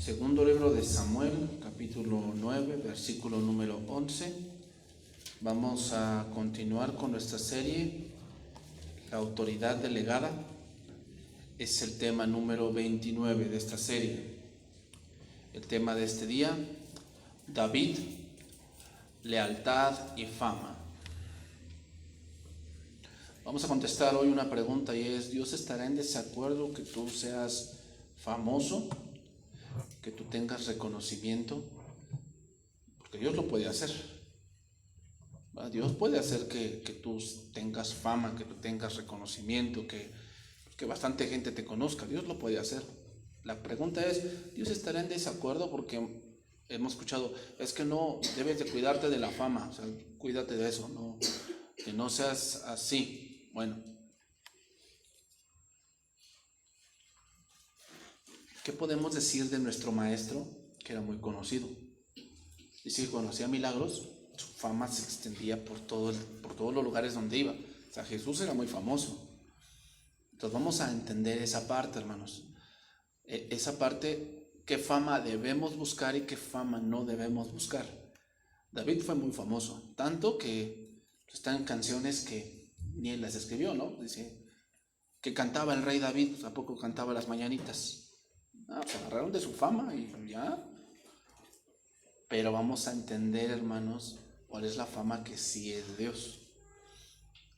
Segundo libro de Samuel, capítulo 9, versículo número 11. Vamos a continuar con nuestra serie, La autoridad delegada. Es el tema número 29 de esta serie. El tema de este día, David, lealtad y fama. Vamos a contestar hoy una pregunta y es: ¿Dios estará en desacuerdo que tú seas famoso? Que tú tengas reconocimiento, porque Dios lo puede hacer. Dios puede hacer que tú tengas fama, que tú tengas reconocimiento, que bastante gente te conozca. Dios lo puede hacer. La pregunta es: ¿Dios estará en desacuerdo? Porque hemos escuchado, es que no debes de cuidarte de la fama, o sea, cuídate de eso, no, que no seas así. Bueno, ¿qué podemos decir de nuestro maestro, que era muy conocido? Dice que cuando hacía milagros, su fama se extendía por todos los lugares donde iba. O sea, Jesús era muy famoso. Entonces vamos a entender esa parte, hermanos. Esa parte, qué fama debemos buscar y qué fama no debemos buscar. David fue muy famoso, tanto que están canciones que ni él las escribió, ¿no? Dice que cantaba el rey David, tampoco cantaba las mañanitas. Se agarraron de su fama y ya. Pero vamos a entender, hermanos, cuál es la fama que sí es de Dios.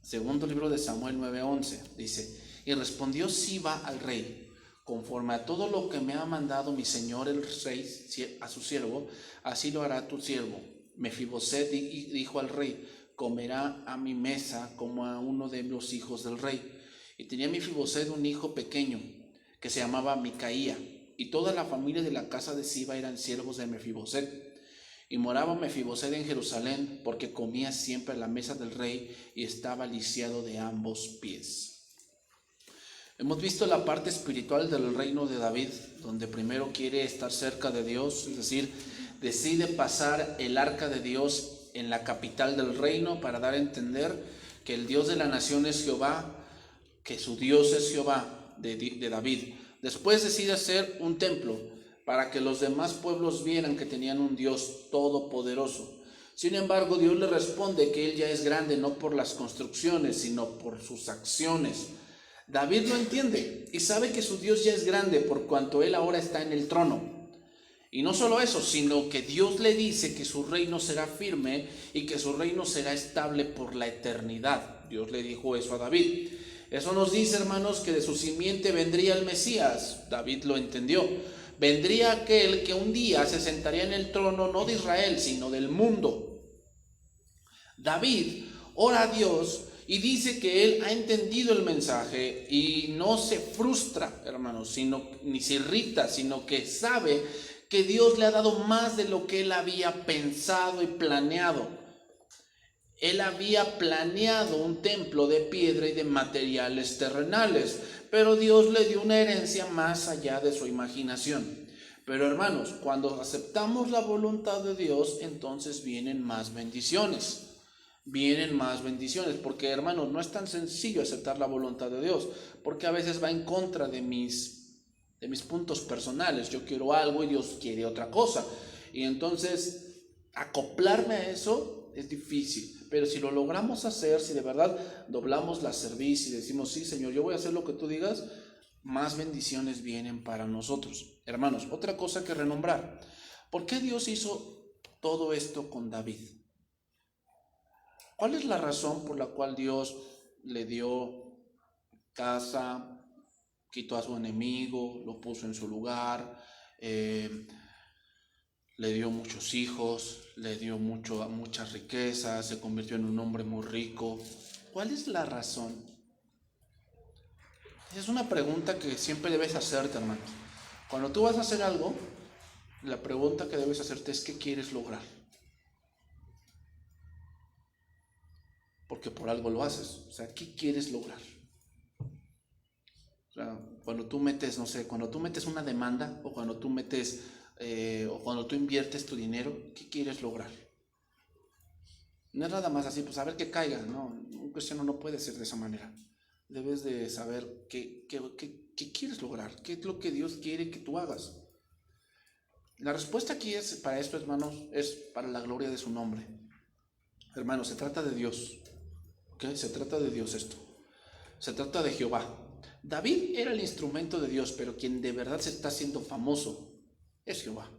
Segundo libro de Samuel 9:11 dice: y respondió Siba al rey: conforme a todo lo que me ha mandado mi señor el rey a su siervo, así lo hará tu siervo. Mefiboset dijo al rey: comerá a mi mesa como a uno de los hijos del rey. Y tenía Mefiboset un hijo pequeño que se llamaba Micaía, y toda la familia de la casa de Siba eran siervos de Mefiboset. Y moraba Mefiboset en Jerusalén, porque comía siempre a la mesa del rey y estaba lisiado de ambos pies. Hemos visto la parte espiritual del reino de David, donde primero quiere estar cerca de Dios, es decir, decide pasar el arca de Dios en la capital del reino para dar a entender que el Dios de la nación es Jehová, que su Dios es Jehová de David. Después decide hacer un templo para que los demás pueblos vieran que tenían un Dios todopoderoso. Sin embargo, Dios le responde que Él ya es grande no por las construcciones, sino por sus acciones. David lo entiende y sabe que su Dios ya es grande por cuanto Él ahora está en el trono. Y no solo eso, sino que Dios le dice que su reino será firme y que su reino será estable por la eternidad. Dios le dijo eso a David. Eso nos dice, hermanos, que de su simiente vendría el Mesías. David lo entendió. Vendría aquel que un día se sentaría en el trono no de Israel, sino del mundo. David ora a Dios y dice que él ha entendido el mensaje y no se frustra, hermanos, ni se irrita, sino que sabe que Dios le ha dado más de lo que él había pensado y planeado. Él había planeado un templo de piedra y de materiales terrenales, pero Dios le dio una herencia más allá de su imaginación. Pero hermanos, cuando aceptamos la voluntad de Dios, entonces vienen más bendiciones. Vienen más bendiciones, porque hermanos, no es tan sencillo aceptar la voluntad de Dios, porque a veces va en contra de mis puntos personales. Yo quiero algo y Dios quiere otra cosa, y entonces acoplarme a eso es difícil. Pero si lo logramos hacer, si de verdad doblamos la cerviz y decimos: sí, Señor, yo voy a hacer lo que tú digas, más bendiciones vienen para nosotros. Hermanos, otra cosa que renombrar: ¿por qué Dios hizo todo esto con David? ¿Cuál es la razón por la cual Dios le dio casa, quitó a su enemigo, lo puso en su lugar, le dio muchos hijos, le dio muchas riquezas, se convirtió en un hombre muy rico? ¿Cuál es la razón? Esa es una pregunta que siempre debes hacerte, hermano. Cuando tú vas a hacer algo, la pregunta que debes hacerte es: ¿qué quieres lograr? Porque por algo lo haces. O sea, ¿qué quieres lograr? O sea, cuando tú metes, no sé, cuando tú metes una demanda, o cuando tú metes, o cuando tú inviertes tu dinero, ¿qué quieres lograr? No es nada más así, pues a ver qué caiga. No, un cristiano no puede ser de esa manera. Debes de saber qué quieres lograr, qué es lo que Dios quiere que tú hagas. La respuesta aquí es, para esto, hermanos, es para la gloria de su nombre. Hermanos, se trata de Dios. ¿Okay? Se trata de Dios esto. Se trata de Jehová. David era el instrumento de Dios, pero quien de verdad se está haciendo famoso es Jehová.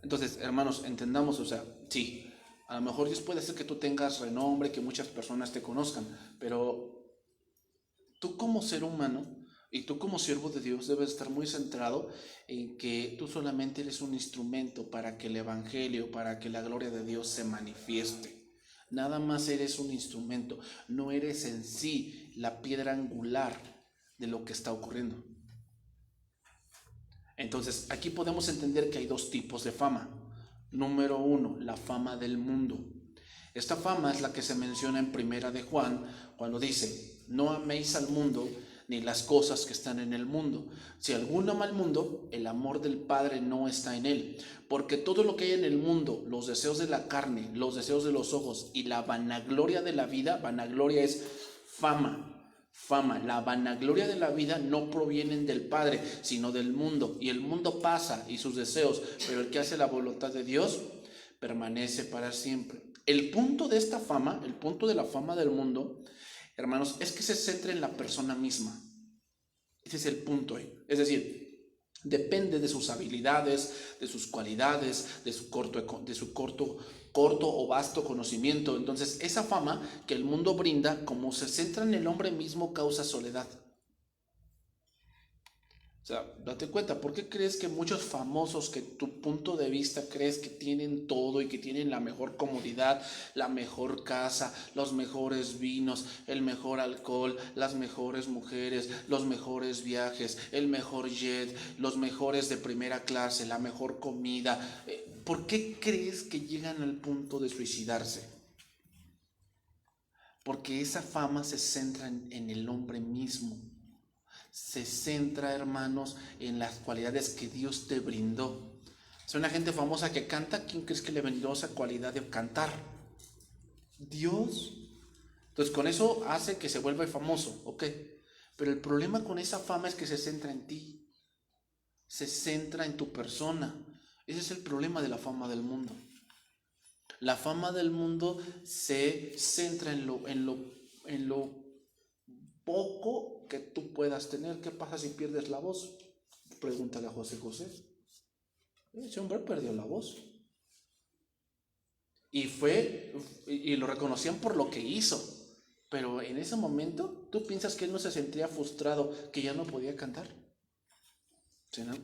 Entonces, hermanos, entendamos, o sea, sí, a lo mejor Dios puede hacer que tú tengas renombre, que muchas personas te conozcan, pero tú como ser humano y tú como siervo de Dios debes estar muy centrado en que tú solamente eres un instrumento para que el evangelio, para que la gloria de Dios se manifieste. Nada más eres un instrumento, no eres en sí la piedra angular de lo que está ocurriendo. Entonces, aquí podemos entender que hay dos tipos de fama. Número uno, la fama del mundo. Esta fama es la que se menciona en Primera de Juan, cuando dice: no améis al mundo ni las cosas que están en el mundo. Si alguno ama al mundo, el amor del Padre no está en él. Porque todo lo que hay en el mundo, los deseos de la carne, los deseos de los ojos y la vanagloria de la vida, vanagloria es fama. La vanagloria de la vida no provienen del Padre, sino del mundo. Y el mundo pasa y sus deseos, pero el que hace la voluntad de Dios permanece para siempre. El punto de esta fama, el punto de la fama del mundo, hermanos, es que se centra en la persona misma. Ese es el punto ahí. Es decir, depende de sus habilidades, de sus cualidades, de su corto o vasto conocimiento. Entonces, esa fama que el mundo brinda, como se centra en el hombre mismo, causa soledad. O sea, date cuenta, ¿por qué crees que muchos famosos que tu punto de vista crees que tienen todo y que tienen la mejor comodidad, la mejor casa, los mejores vinos, el mejor alcohol, las mejores mujeres, los mejores viajes, el mejor jet, los mejores de primera clase, la mejor comida? ¿Por qué crees que llegan al punto de suicidarse? Porque esa fama se centra en el hombre mismo. Se centra, hermanos, en las cualidades que Dios te brindó. Es una gente famosa que canta. ¿Quién crees que le brindó esa cualidad de cantar? Dios. Entonces con eso hace que se vuelva famoso, ¿ok? Pero el problema con esa fama es que se centra en ti. Se centra en tu persona. Ese es el problema de la fama del mundo. La fama del mundo se centra en lo poco que tú puedas tener. ¿Qué pasa si pierdes la voz? Pregúntale a José José. Ese hombre perdió la voz. Y lo reconocían por lo que hizo. Pero en ese momento, ¿tú piensas que él no se sentía frustrado, que ya no podía cantar?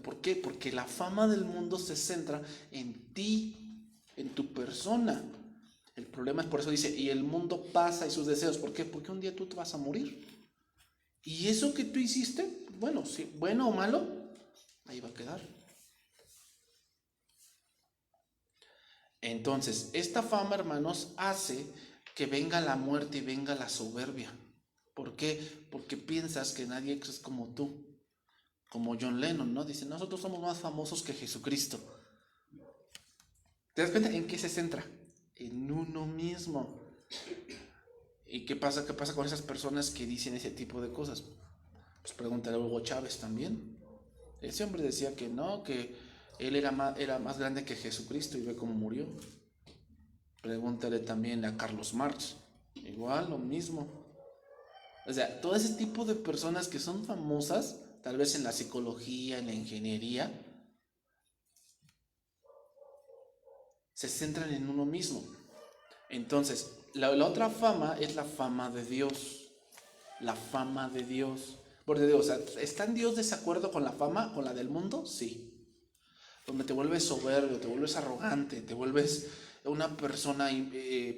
¿Por qué? Porque la fama del mundo se centra en ti, en tu persona. El problema es, por eso dice, y el mundo pasa y sus deseos. ¿Por qué? Porque un día tú te vas a morir. Y eso que tú hiciste, bueno, sí, bueno o malo, ahí va a quedar. Entonces, esta fama, hermanos, hace que venga la muerte y venga la soberbia. ¿Por qué? Porque piensas que nadie es como tú. Como John Lennon, ¿no? Dice, nosotros somos más famosos que Jesucristo. ¿Te das cuenta en qué se centra? En uno mismo. ¿Y qué pasa con esas personas que dicen ese tipo de cosas? Pues pregúntale a Hugo Chávez también. Ese hombre decía que no, que él era más grande que Jesucristo y ve cómo murió. Pregúntale también a Carlos Marx. Igual, lo mismo. O sea, todo ese tipo de personas que son famosas, tal vez en la psicología, en la ingeniería, se centran en uno mismo. Entonces, la otra fama es la fama de Dios. La fama de Dios. Porque digo, o sea, ¿está en Dios desacuerdo con la fama, con la del mundo? Sí. Donde te vuelves soberbio, te vuelves arrogante, te vuelves una persona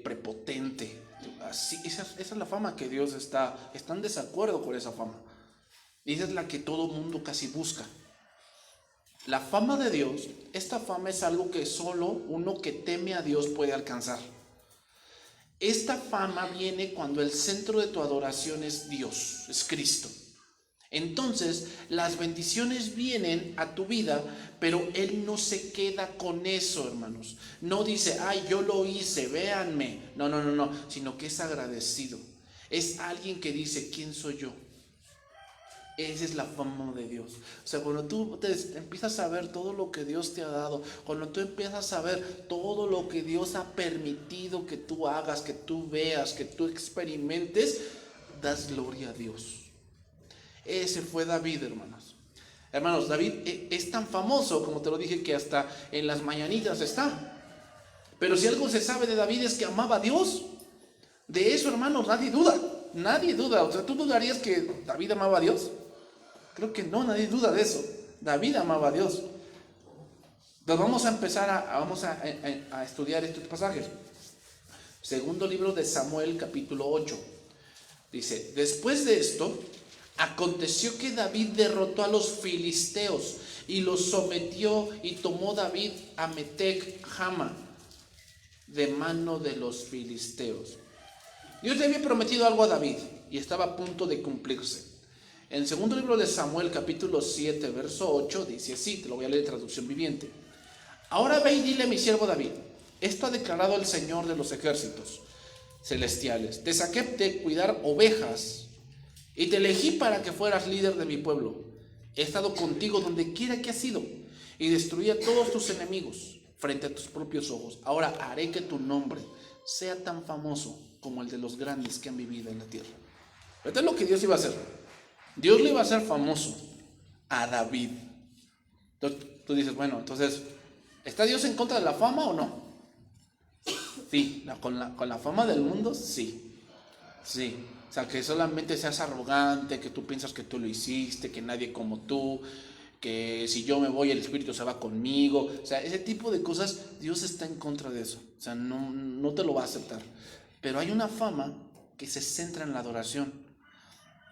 prepotente. Así, esa es la fama que Dios está en desacuerdo con esa fama. Y esa es la que todo mundo casi busca. La fama de Dios, esta fama es algo que solo uno que teme a Dios puede alcanzar. Esta fama viene cuando el centro de tu adoración es Dios, es Cristo. Entonces las bendiciones vienen a tu vida, pero Él no se queda con eso, hermanos. No dice, ay, yo lo hice, véanme. No, sino que es agradecido. Es alguien que dice, ¿quién soy yo? Esa es la fama de Dios. O sea, cuando tú empiezas a ver todo lo que Dios te ha dado, cuando tú empiezas a ver todo lo que Dios ha permitido que tú hagas, que tú veas, que tú experimentes, das gloria a Dios. Ese fue David, hermanos. Hermanos, David es tan famoso, como te lo dije, que hasta en las mañanitas está. Pero si algo se sabe de David es que amaba a Dios. De eso, hermanos, nadie duda. Nadie duda. O sea, ¿tú dudarías que David amaba a Dios? Creo que no, nadie duda de eso. David amaba a Dios. Entonces vamos a empezar a estudiar estos pasajes. Segundo libro de Samuel, capítulo 8. Dice, después de esto, aconteció que David derrotó a los filisteos y los sometió, y tomó David a Metec Jama de mano de los filisteos. Dios le había prometido algo a David y estaba a punto de cumplirse. En el segundo libro de Samuel, capítulo 7, verso 8, dice así, te lo voy a leer en traducción viviente. Ahora ve y dile a mi siervo David, esto ha declarado el Señor de los ejércitos celestiales. Te saqué de cuidar ovejas y te elegí para que fueras líder de mi pueblo. He estado contigo donde quiera que has ido y destruí a todos tus enemigos frente a tus propios ojos. Ahora haré que tu nombre sea tan famoso como el de los grandes que han vivido en la tierra. Esto es lo que Dios iba a hacer. Dios le iba a hacer famoso a David. Entonces tú dices, bueno, entonces, ¿está Dios en contra de la fama o no? Sí, con la fama del mundo, sí. Sí, o sea, que solamente seas arrogante, que tú piensas que tú lo hiciste, que nadie como tú, que si yo me voy el Espíritu se va conmigo. O sea, ese tipo de cosas, Dios está en contra de eso. O sea, no te lo va a aceptar. Pero hay una fama que se centra en la adoración.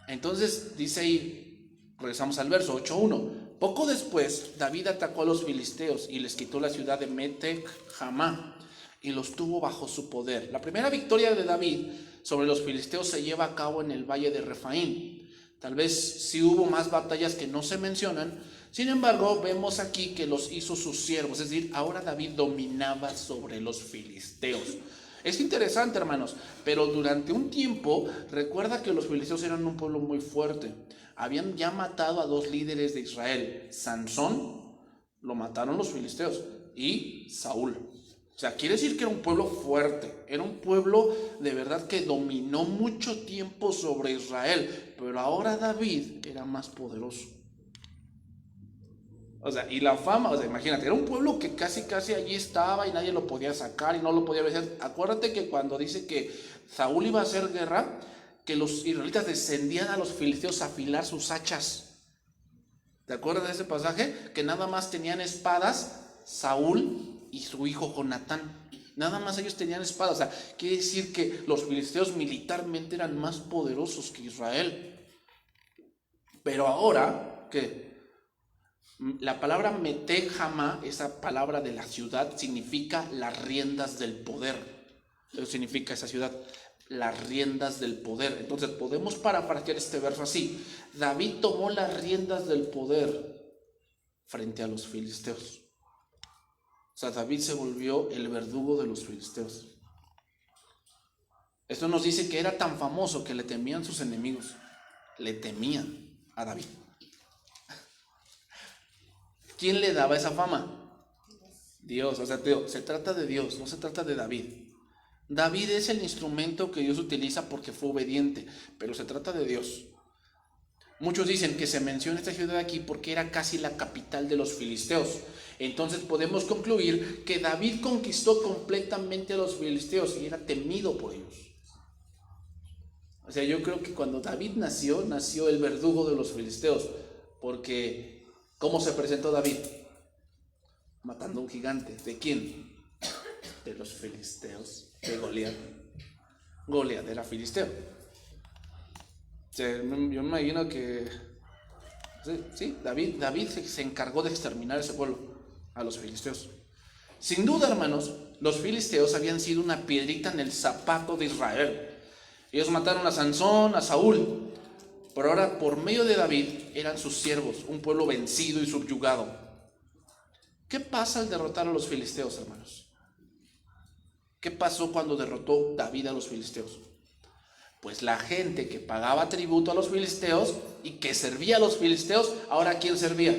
Entonces dice ahí, regresamos al verso 8:1. Poco después David atacó a los filisteos y les quitó la ciudad de Metec Jamá y los tuvo bajo su poder. La primera victoria de David sobre los filisteos se lleva a cabo en el valle de Refaín. Tal vez sí hubo más batallas que no se mencionan. Sin embargo, vemos aquí que los hizo sus siervos. Es decir, ahora David dominaba sobre los filisteos. Es interesante, hermanos, pero durante un tiempo, recuerda que los filisteos eran un pueblo muy fuerte. Habían ya matado a 2 líderes de Israel. Sansón lo mataron los filisteos y Saúl. O sea, quiere decir que era un pueblo fuerte. Era un pueblo de verdad que dominó mucho tiempo sobre Israel. Pero ahora David era más poderoso. O sea, y la fama, o sea, imagínate, era un pueblo que casi allí estaba y nadie lo podía sacar y no lo podía vencer. Acuérdate que cuando dice que Saúl iba a hacer guerra, que los israelitas descendían a los filisteos a afilar sus hachas. ¿Te acuerdas de ese pasaje? Que nada más tenían espadas Saúl y su hijo Jonatán. Nada más ellos tenían espadas. O sea, quiere decir que los filisteos militarmente eran más poderosos que Israel. Pero ahora, ¿qué? La palabra Metec Jamá, esa palabra de la ciudad, significa las riendas del poder. Eso significa esa ciudad, las riendas del poder. Entonces podemos parafrasear este verso así: David tomó las riendas del poder frente a los filisteos. O sea, David se volvió el verdugo de los filisteos. Esto nos dice que era tan famoso que le temían sus enemigos. Le temían a David. ¿Quién le daba esa fama? Dios. O sea, se trata de Dios, no se trata de David. David es el instrumento que Dios utiliza porque fue obediente, pero se trata de Dios. Muchos dicen que se menciona esta ciudad aquí porque era casi la capital de los filisteos. Entonces podemos concluir que David conquistó completamente a los filisteos y era temido por ellos. O sea, yo creo que cuando David nació el verdugo de los filisteos, porque ¿cómo se presentó David? Matando a un gigante. ¿De quién? De los filisteos, de Goliat. Goliat era filisteo. O sea, yo me imagino que sí, David se encargó de exterminar ese pueblo, a los filisteos. Sin duda, hermanos, los filisteos habían sido una piedrita en el zapato de Israel. Ellos mataron a Sansón, a Saúl, pero ahora por medio de David eran sus siervos, un pueblo vencido y subyugado. ¿Qué pasa al derrotar a los filisteos, hermanos? ¿Qué pasó cuando derrotó David a los filisteos? Pues la gente que pagaba tributo a los filisteos y que servía a los filisteos, ¿ahora a quién servía?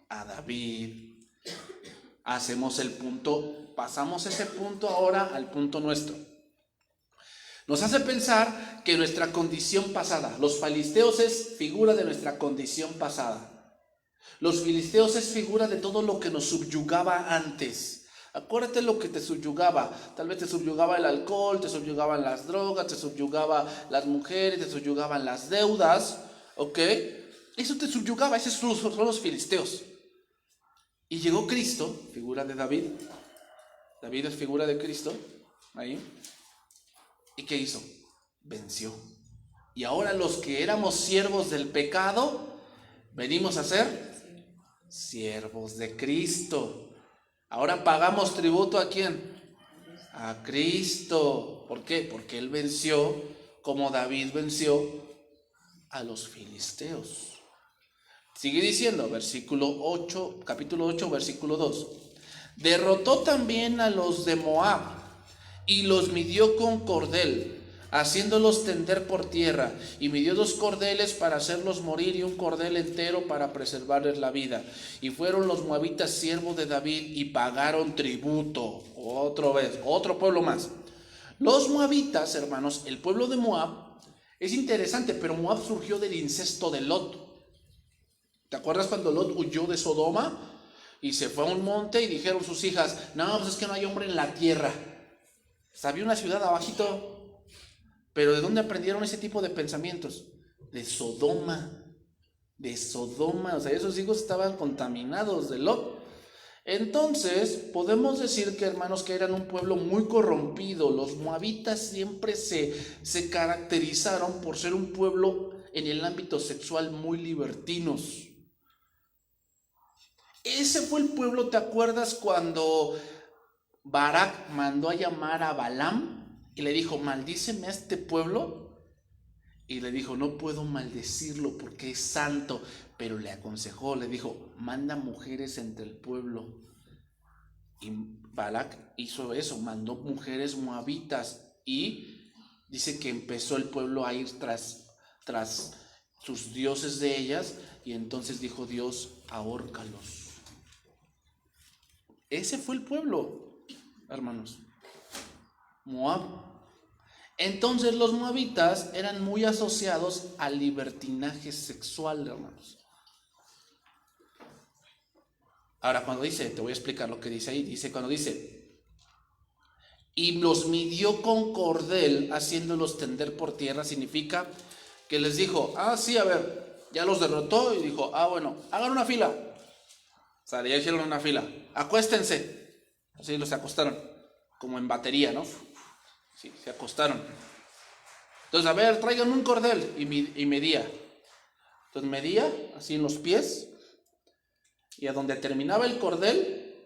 A David. Hacemos el punto, pasamos ese punto ahora al punto nuestro. Nos hace pensar que nuestra condición pasada, los filisteos es figura de nuestra condición pasada. Los filisteos es figura de todo lo que nos subyugaba antes. Acuérdate lo que te subyugaba. Tal vez te subyugaba el alcohol, te subyugaban las drogas, te subyugaba las mujeres, te subyugaban las deudas. ¿Ok? Eso te subyugaba, esos son los filisteos. Y llegó Cristo, figura de David. David es figura de Cristo. Ahí. ¿Y qué hizo? Venció. Y ahora los que éramos siervos del pecado, venimos a ser siervos de Cristo. Ahora pagamos tributo ¿a quién? A Cristo. ¿Por qué? Porque Él venció, como David venció a los filisteos. Sigue diciendo, versículo 8, capítulo 8, versículo 2. Derrotó también a los de Moab y los midió con cordel, haciéndolos tender por tierra, y midió 2 cordeles para hacerlos morir y un cordel entero para preservarles la vida. Y fueron los moabitas siervos de David y pagaron tributo. Otra vez, otro pueblo más. Los moabitas, hermanos, el pueblo de Moab, es interesante, pero Moab surgió del incesto de Lot. ¿Te acuerdas cuando Lot huyó de Sodoma y se fue a un monte y dijeron sus hijas, no, pues es que no hay hombre en la tierra? Había una ciudad abajito. Pero ¿de dónde aprendieron ese tipo de pensamientos? De Sodoma. De Sodoma. O sea, esos hijos estaban contaminados de Lot. Entonces, podemos decir que, hermanos, que eran un pueblo muy corrompido. Los moabitas siempre se caracterizaron por ser un pueblo en el ámbito sexual muy libertinos. Ese fue el pueblo, ¿te acuerdas cuando Barak mandó a llamar a Balaam y le dijo, maldíceme a este pueblo? Y le dijo, no puedo maldecirlo porque es santo, pero le aconsejó, le dijo, manda mujeres entre el pueblo. Y Barak hizo eso, mandó mujeres moabitas y dice que empezó el pueblo a ir tras sus dioses de ellas, y entonces dijo Dios, ahórcalos. Ese fue el pueblo, hermanos, Moab. Entonces los moabitas eran muy asociados al libertinaje sexual, hermanos. Ahora cuando dice, te voy a explicar lo que dice ahí, dice cuando dice, y los midió con cordel haciéndolos tender por tierra, significa que les dijo, sí, a ver, ya los derrotó y dijo, bueno, hagan una fila. O sea, ya hicieron una fila, acuéstense. Así los acostaron, como en batería, ¿no? Sí, se acostaron. Entonces, a ver, traigan un cordel y medía. Entonces medía así en los pies, y a donde terminaba el cordel,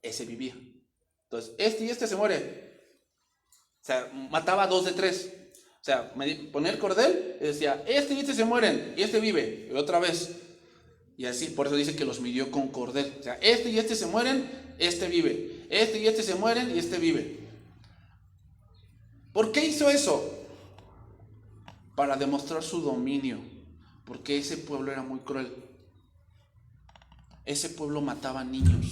ese vivía. Entonces, este y este se muere. O sea, mataba a 2 de 3. O sea, ponía el cordel y decía, este y este se mueren, y este vive, y otra vez. Y así, por eso dice que los midió con cordel. O sea, este y este se mueren, este vive. Este y este se mueren, y este vive. ¿Por qué hizo eso? Para demostrar su dominio, porque ese pueblo era muy cruel. Ese pueblo mataba niños.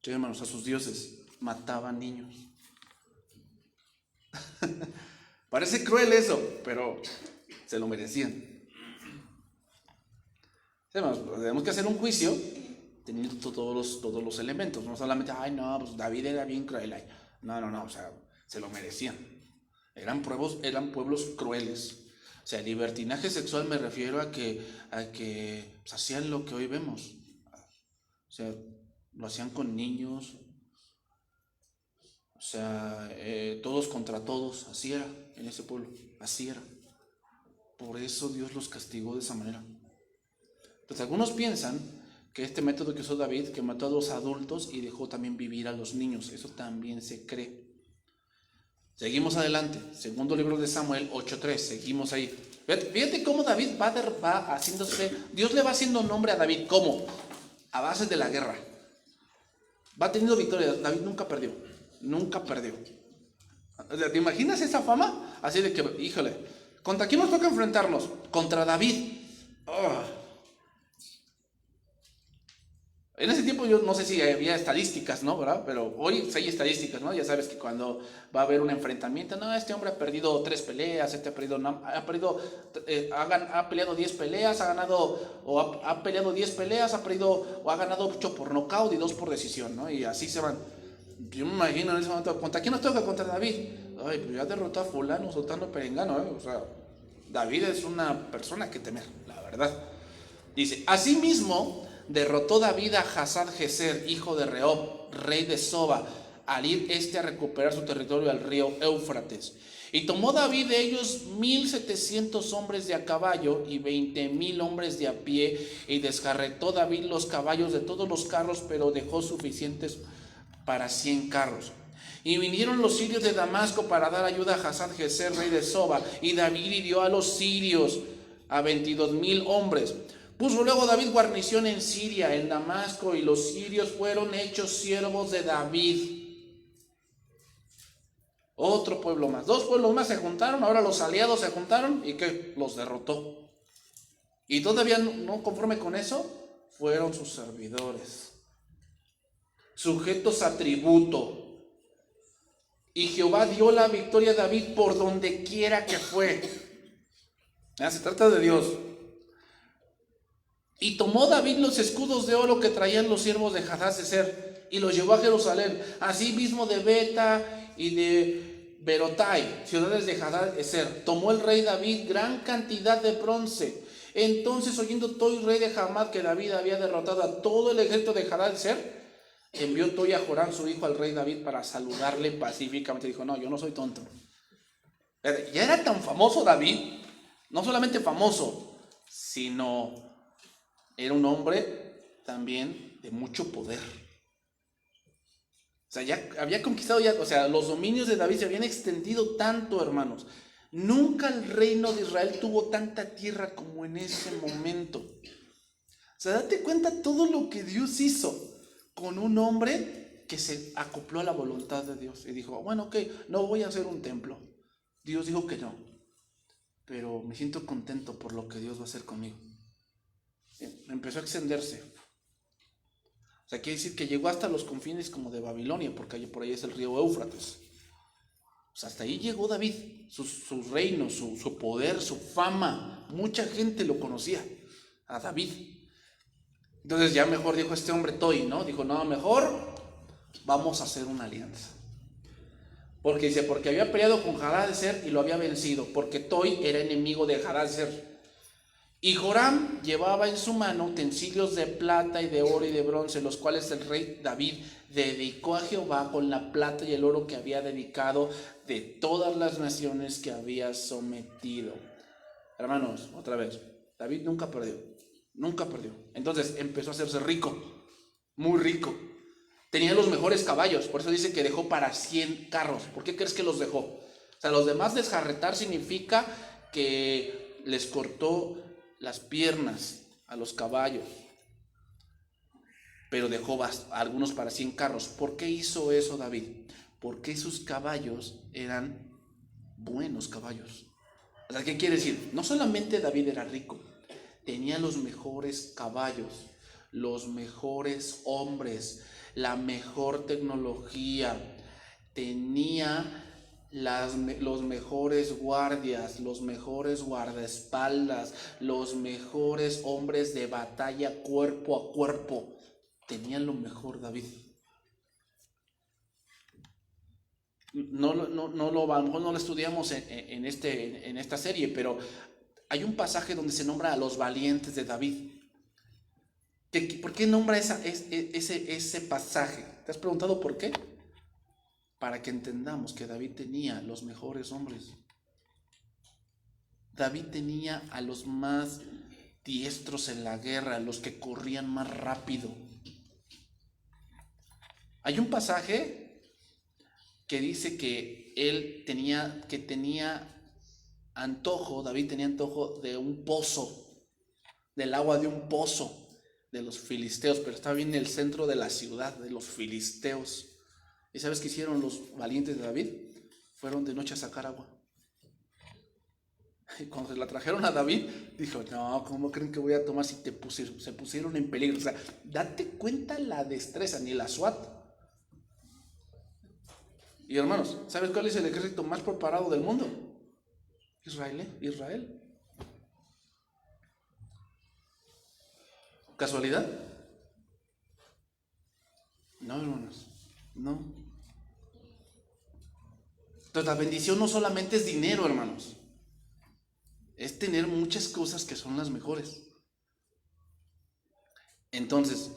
Sí, hermanos, a sus dioses mataban niños. Parece cruel eso, pero se lo merecían. Sí, hermanos, tenemos que hacer un juicio teniendo todos los elementos, no solamente, pues David era bien cruel. No, o sea, se lo merecían. Eran pueblos crueles. O sea, libertinaje sexual me refiero a que pues, hacían lo que hoy vemos. O sea, lo hacían con niños. O sea, todos contra todos. Así era en ese pueblo. Así era. Por eso Dios los castigó de esa manera. Entonces, algunos piensan que este método que usó David, que mató a los adultos y dejó también vivir a los niños, eso también se cree. Seguimos adelante, segundo libro de Samuel 8:3, seguimos ahí. Fíjate cómo David va haciéndose, Dios le va haciendo nombre a David, ¿cómo? A base de la guerra. Va teniendo victorias. David nunca perdió. Nunca perdió. ¿Te imaginas esa fama? Así de que, híjole, ¿contra quién nos toca enfrentarnos? Contra David. Oh. En ese tiempo yo no sé si había estadísticas, ¿no? ¿Verdad? Pero hoy hay estadísticas, ¿no? Ya sabes que cuando va a haber un enfrentamiento, no, este hombre ha perdido 3 peleas, este ha perdido, ha peleado 10 peleas, ha ganado, o ha peleado 10 peleas, ha perdido, o ha ganado 8 por nocaut y 2 por decisión, ¿no? Y así se van. Yo me imagino en ese momento, ¿contra quién nos toca? Contra David. Ay, pues ya derrotó a fulano, soltando perengano, ¿eh? O sea, David es una persona que temer, la verdad. Dice, asimismo derrotó David a Hazar-Jezer, hijo de Rehob, rey de Soba, al ir a recuperar su territorio al río Éufrates. Y tomó David de ellos 1,700 hombres de a caballo y 20,000 hombres de a pie, y descarretó David los caballos de todos los carros, pero dejó suficientes para 100 carros. Y vinieron los sirios de Damasco para dar ayuda a Hazar-Jezer, rey de Soba, y David hirió a los sirios a 22,000 hombres. Puso luego David guarnición en Siria, en Damasco, y los sirios fueron hechos siervos de David. Otro pueblo más, 2 pueblos más se juntaron, ahora los aliados se juntaron y ¿qué? Los derrotó. Y todavía no conforme con eso, fueron sus servidores, sujetos a tributo. Y Jehová dio la victoria a David por donde quiera que fue. Se trata de Dios. Y tomó David los escudos de oro que traían los siervos de Hadad-Ezer y los llevó a Jerusalén, así mismo de Beta y de Berotai, ciudades de Hadad-Ezer. Tomó el rey David gran cantidad de bronce. Entonces, oyendo Toi, rey de Hamad, que David había derrotado a todo el ejército de Hadad-Ezer, envió Toi a Joram, su hijo, al rey David para saludarle pacíficamente. Dijo, no, yo no soy tonto. Ya era tan famoso David, no solamente famoso, sino era un hombre también de mucho poder. O sea, ya había conquistado o sea, los dominios de David se habían extendido tanto, hermanos. Nunca el reino de Israel tuvo tanta tierra como en ese momento. O sea, date cuenta todo lo que Dios hizo con un hombre que se acopló a la voluntad de Dios y dijo, bueno, ok, no voy a hacer un templo. Dios dijo que no, pero me siento contento por lo que Dios va a hacer conmigo. Empezó a extenderse. O sea, quiere decir que llegó hasta los confines como de Babilonia, porque por ahí es el río Éufrates. O sea, hasta ahí llegó David, su reino, su poder, su fama. Mucha gente lo conocía, a David. Entonces ya mejor dijo este hombre Toi, ¿no? Dijo, no, mejor vamos a hacer una alianza. Porque dice, porque había peleado con Hadad-Ezer y lo había vencido, porque Toi era enemigo de Hadad-Ezer. Y Joram llevaba en su mano utensilios de plata y de oro y de bronce, los cuales el rey David dedicó a Jehová con la plata y el oro que había dedicado de todas las naciones que había sometido. Hermanos, otra vez, David nunca perdió, nunca perdió. Entonces empezó a hacerse rico, muy rico. Tenía los mejores caballos, por eso dice que dejó para 100 carros. ¿Por qué crees que los dejó? O sea, los demás desjarretar significa que les cortó las piernas a los caballos, pero dejó algunos para 100 carros. ¿Por qué hizo eso David? Porque sus caballos eran buenos caballos. O sea, ¿qué quiere decir? No solamente David era rico, tenía los mejores caballos, los mejores hombres, la mejor tecnología, tenía los mejores guardias, los mejores guardaespaldas, los mejores hombres de batalla cuerpo a cuerpo. Tenían lo mejor David. No lo estudiamos en esta serie, pero hay un pasaje donde se nombra a los valientes de David. ¿Por qué nombra ese pasaje? ¿Te has preguntado por qué? Para que entendamos que David tenía los mejores hombres. David tenía a los más diestros en la guerra, los que corrían más rápido. Hay un pasaje que dice que David tenía antojo de un pozo, del agua de un pozo. de los filisteos, pero estaba bien en el centro de la ciudad de los filisteos. ¿Y sabes qué hicieron los valientes de David? Fueron de noche a sacar agua. Y cuando se la trajeron a David, dijo: no, ¿cómo creen que voy a tomar si se pusieron en peligro? O sea, date cuenta la destreza, ni la SWAT. Y hermanos, ¿sabes cuál es el ejército más preparado del mundo? Israel. ¿Casualidad? No, hermanos, no. Entonces la bendición no solamente es dinero, hermanos. Es tener muchas cosas que son las mejores. Entonces,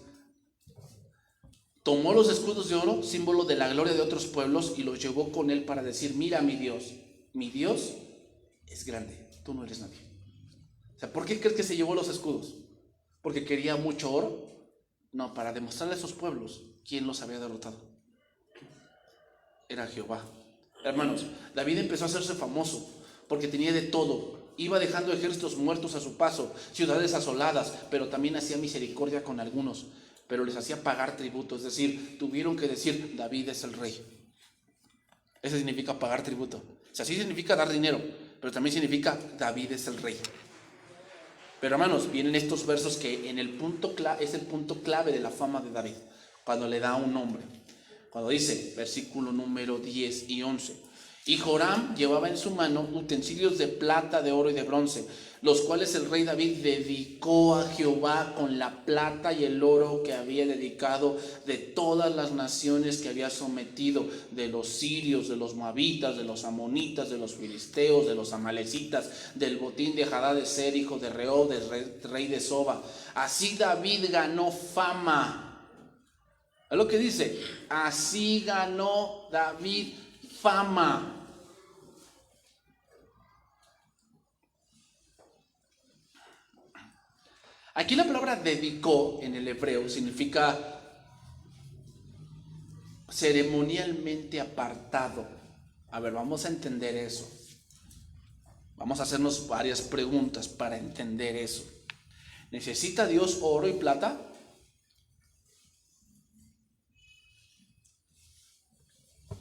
tomó los escudos de oro, símbolo de la gloria de otros pueblos, y los llevó con él para decir: mira, mi Dios es grande, tú no eres nadie. O sea, ¿por qué crees que se llevó los escudos? ¿Porque quería mucho oro? No, para demostrarle a esos pueblos quién los había derrotado. Era Jehová. Hermanos, David empezó a hacerse famoso porque tenía de todo. Iba dejando ejércitos muertos a su paso, ciudades asoladas, pero también hacía misericordia con algunos, pero les hacía pagar tributo. Es decir, tuvieron que decir: David es el rey. Eso significa pagar tributo. O sea, sí significa dar dinero, pero también significa David es el rey. Pero hermanos, vienen estos versos que es el punto clave de la fama de David, cuando le da un nombre. Cuando dice, versículo número 10 y 11: y Joram llevaba en su mano utensilios de plata, de oro y de bronce, los cuales el rey David dedicó a Jehová con la plata y el oro que había dedicado de todas las naciones que había sometido, de los sirios, de los moabitas, de los amonitas, de los filisteos, de los amalecitas, del botín de Hadadezer, hijo de Rehob, del rey de Soba. Así David ganó fama. Es lo que dice: así ganó David fama. Aquí la palabra dedicó en el hebreo significa ceremonialmente apartado. A ver, vamos a entender eso. Vamos a hacernos varias preguntas para entender eso. ¿Necesita Dios oro y plata?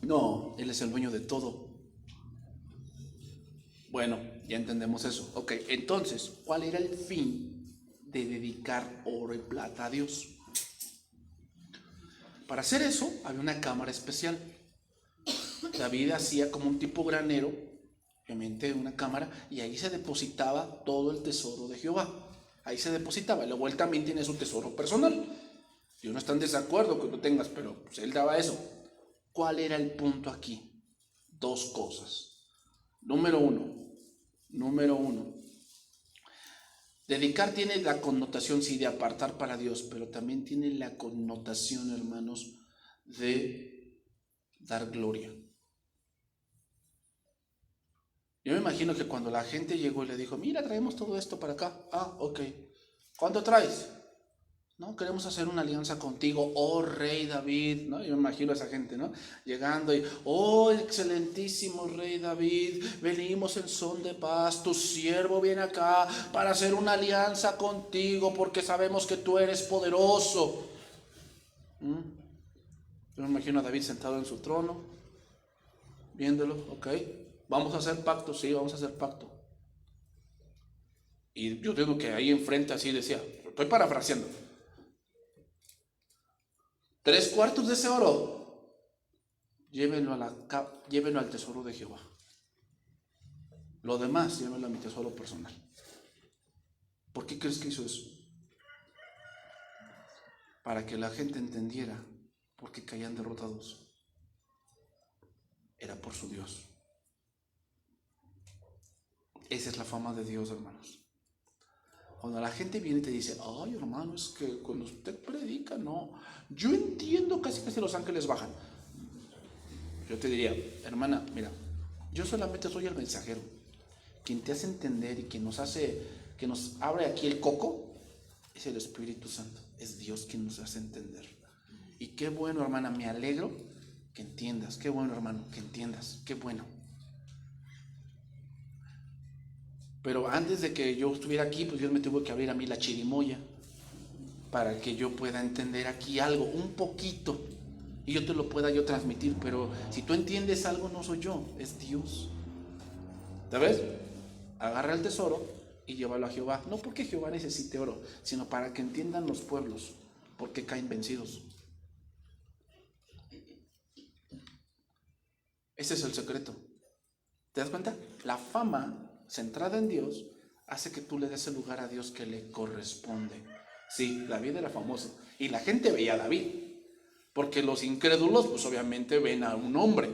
No, Él es el dueño de todo. Bueno, ya entendemos eso. Ok, entonces, ¿cuál era el fin de dedicar oro y plata a Dios? Para hacer eso había una cámara especial. David hacía como un tipo granero, obviamente una cámara, y ahí se depositaba todo el tesoro de Jehová. Ahí se depositaba. Luego él también tiene su tesoro personal. Yo no estoy en desacuerdo que lo tengas, pero pues él daba eso. ¿Cuál era el punto aquí? Dos cosas. Número uno. Dedicar tiene la connotación, sí, de apartar para Dios, pero también tiene la connotación, hermanos, de dar gloria. Yo me imagino que cuando la gente llegó y le dijo: mira, traemos todo esto para acá. Ah, ok. ¿Cuánto traes? No, queremos hacer una alianza contigo, oh rey David, ¿no? Yo me imagino a esa gente, ¿no? Llegando y: oh excelentísimo rey David, venimos en son de paz, tu siervo viene acá para hacer una alianza contigo porque sabemos que tú eres poderoso. Yo me imagino a David sentado en su trono, viéndolo. Ok, vamos a hacer pacto, sí, vamos a hacer pacto. Y yo digo que ahí enfrente así decía, estoy parafraseando: 3/4 de ese oro, llévenlo al tesoro de Jehová. Lo demás, llévenlo a mi tesoro personal. ¿Por qué crees que hizo eso? Para que la gente entendiera por qué caían derrotados. Era por su Dios. Esa es la fama de Dios, hermanos. Cuando la gente viene y te dice: ay, hermano, es que cuando usted predica, no, yo entiendo casi los ángeles bajan. Yo te diría: hermana, mira, yo solamente soy el mensajero. Quien te hace entender y quien nos abre aquí el coco es el Espíritu Santo. Es Dios quien nos hace entender. Y qué bueno, hermana, me alegro que entiendas. Qué bueno, hermano, que entiendas. Qué bueno. Pero antes de que yo estuviera aquí, pues Dios me tuvo que abrir a mí la chirimoya para que yo pueda entender aquí algo, un poquito, y yo te lo pueda yo transmitir. Pero si tú entiendes algo, no soy yo, es Dios. ¿Sabes? Agarra el tesoro y llévalo a Jehová. No porque Jehová necesite oro, sino para que entiendan los pueblos por qué caen vencidos. Ese es el secreto. ¿Te das cuenta? La fama centrada en Dios hace que tú le des el lugar a Dios que le corresponde. Sí, David era famoso y la gente veía a David, porque los incrédulos pues obviamente ven a un hombre.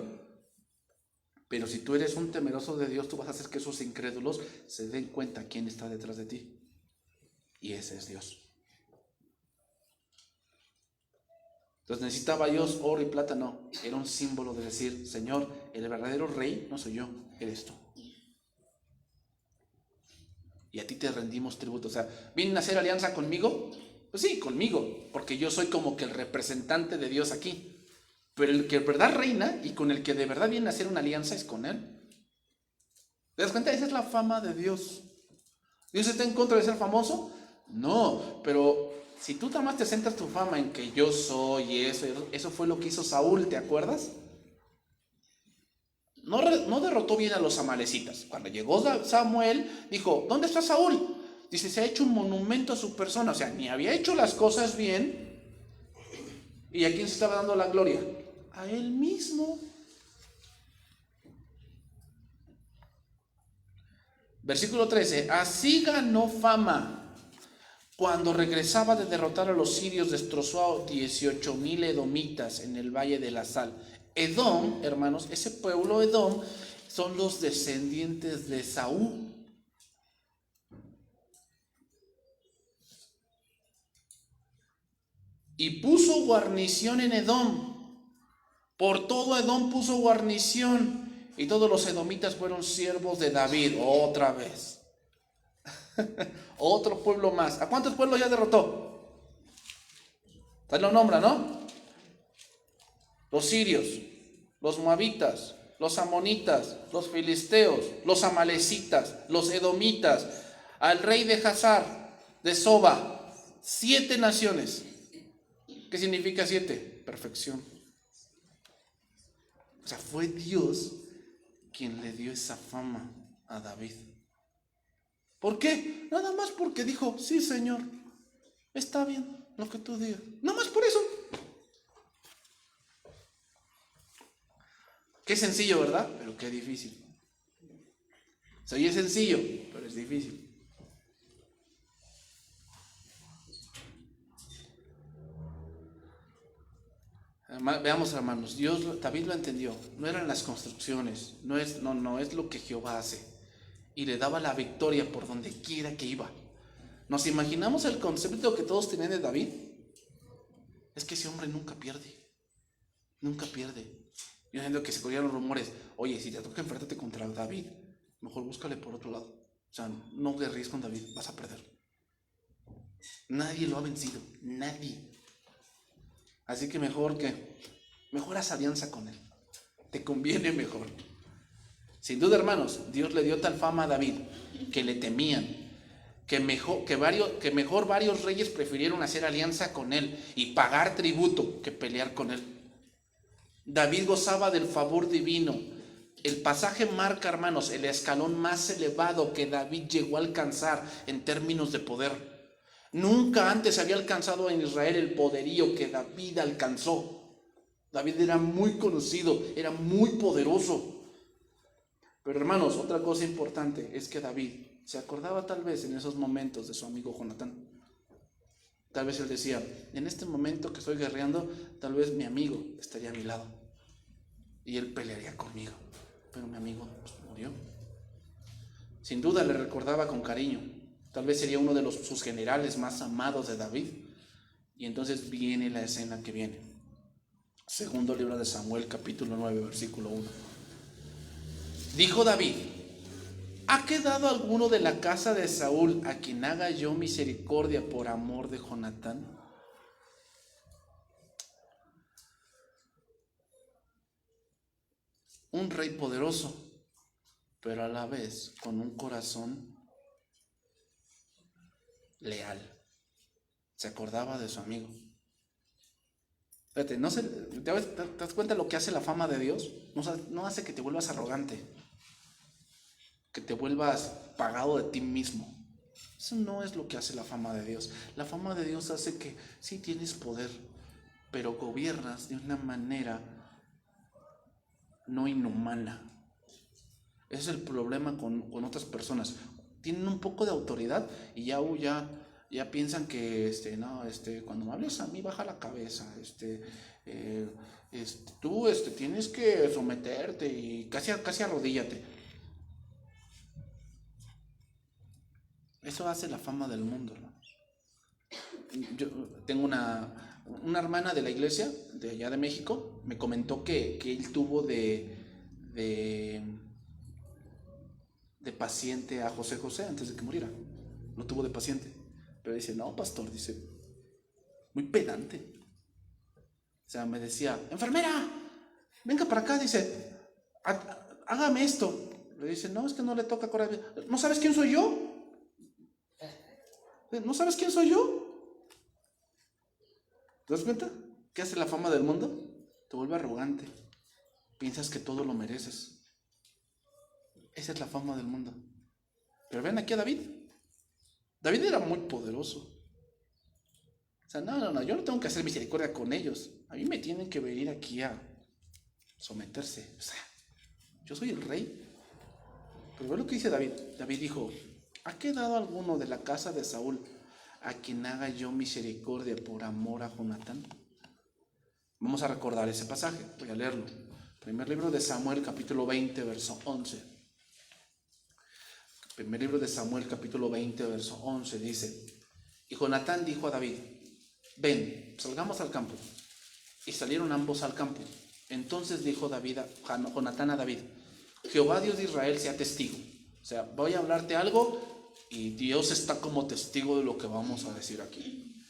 Pero si tú eres un temeroso de Dios, tú vas a hacer que esos incrédulos se den cuenta quién está detrás de ti. Y ese es Dios. Entonces, ¿necesitaba Dios oro y plata? No, era un símbolo de decir: Señor, el verdadero rey no soy yo, eres tú. Y a ti te rendimos tributo. O sea, ¿vienen a hacer alianza conmigo? Pues sí, conmigo, porque yo soy como que el representante de Dios aquí. Pero el que de verdad reina y con el que de verdad viene a hacer una alianza es con Él. ¿Te das cuenta? Esa es la fama de Dios. ¿Dios está en contra de ser famoso? No, pero si tú nada más te centras tu fama en que yo soy y eso fue lo que hizo Saúl, ¿te acuerdas? No derrotó bien a los amalecitas. Cuando llegó Samuel, dijo: ¿dónde está Saúl? Dice: se ha hecho un monumento a su persona. O sea, ni había hecho las cosas bien. ¿Y a quién se estaba dando la gloria? A él mismo. Versículo 13. Así ganó fama. Cuando regresaba de derrotar a los sirios, destrozó a 18,000 edomitas en el valle de la sal. Edom, hermanos, ese pueblo Edom son los descendientes de Saúl. Y puso guarnición en Edom. Por todo Edom puso guarnición. Y todos los edomitas fueron siervos de David. Otra vez. Otro pueblo más. ¿A cuántos pueblos ya derrotó? Usted lo nombra, ¿no? Los sirios, los moabitas, los amonitas, los filisteos, los amalecitas, los edomitas, al rey de Hazar, de Soba. 7 naciones. ¿Qué significa 7? Perfección. O sea, fue Dios quien le dio esa fama a David. ¿Por qué? Nada más porque dijo: sí, Señor, está bien lo que tú digas. Nada más por eso. Qué sencillo, ¿verdad? Pero qué difícil. O sea, y es sencillo, pero es difícil. Veamos, hermanos, David lo entendió. No eran las construcciones, no es lo que Jehová hace. Y le daba la victoria por donde quiera que iba. ¿Nos imaginamos el concepto que todos tenían de David? Es que ese hombre nunca pierde. Nunca pierde. Yo entiendo que se corrían los rumores: oye, si te toca enfrentarte contra David, mejor búscale por otro lado. O sea, no guerríes con David, vas a perder. Nadie lo ha vencido, nadie. Así que mejor haz alianza con él. Te conviene mejor. Sin duda, hermanos, Dios le dio tal fama a David que le temían, que mejor varios reyes prefirieron hacer alianza con él y pagar tributo que pelear con él. David gozaba del favor divino. El pasaje marca, hermanos, el escalón más elevado que David llegó a alcanzar en términos de poder. Nunca antes había alcanzado en Israel el poderío que David alcanzó. David era muy conocido, era muy poderoso. Pero, hermanos, otra cosa importante es que David se acordaba tal vez en esos momentos de su amigo Jonatán. Tal vez él decía: en este momento que estoy guerreando, tal vez mi amigo estaría a mi lado y él pelearía conmigo. Pero mi amigo murió. Sin duda le recordaba con cariño. Tal vez sería uno de sus generales más amados de David. Y entonces viene la escena que viene. Segundo libro de Samuel, capítulo 9, versículo 1. Dijo David: ¿ha quedado alguno de la casa de Saúl a quien haga yo misericordia por amor de Jonatán? Un rey poderoso, pero a la vez con un corazón leal. Se acordaba de su amigo. Fíjate, ¿te das cuenta lo que hace la fama de Dios? No hace que te vuelvas arrogante, que te vuelvas pagado de ti mismo. Eso no es lo que hace la fama de Dios. La fama de Dios hace que sí tienes poder, pero gobiernas de una manera no inhumana. Ese es el problema con otras personas. Tienen un poco de autoridad y ya piensan que cuando me hables a mí baja la cabeza, tú tienes que someterte y casi arrodíllate. Eso hace la fama del mundo, hermanos. Yo tengo una hermana de la iglesia de allá de México, me comentó que él tuvo de paciente a José antes de que muriera. Lo tuvo de paciente. Pero dice, no, pastor, dice, muy pedante. O sea, me decía, enfermera, venga para acá, dice, hágame esto. Le dice, no, es que no le toca corazón. ¿No sabes quién soy yo? ¿No sabes quién soy yo? ¿Te das cuenta? ¿Qué hace la fama del mundo? Te vuelve arrogante. Piensas que todo lo mereces. Esa es la fama del mundo. Pero ven aquí a David. David era muy poderoso. O sea, no, yo no tengo que hacer misericordia con ellos. A mí me tienen que venir aquí a someterse. O sea, yo soy el rey. Pero ve lo que dice David. David dijo, ¿ha quedado alguno de la casa de Saúl a quien haga yo misericordia por amor a Jonatán? Vamos a recordar ese pasaje. Voy a leerlo. Primer libro de Samuel, capítulo 20, verso 11. Primer libro de Samuel, capítulo 20, verso 11, dice, y Jonatán dijo a David, ven, salgamos al campo. Y salieron ambos al campo. Entonces dijo Jonatán a David, Jehová Dios de Israel sea testigo. O sea, voy a hablarte algo y Dios está como testigo de lo que vamos a decir aquí.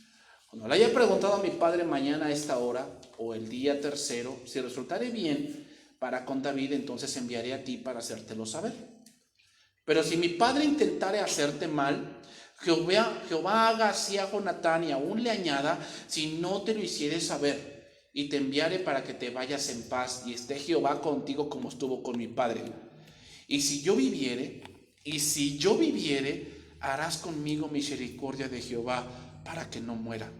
Cuando le haya preguntado a mi padre mañana a esta hora o el día tercero, si resultare bien para con David, entonces enviaré a ti para hacértelo saber. Pero si mi padre intentare hacerte mal, Jehová haga así a Jonatán y aún le añada, si no te lo hicieres saber, y te enviaré para que te vayas en paz, y esté Jehová contigo como estuvo con mi padre. Y si yo viviere, harás conmigo misericordia de Jehová para que no muera.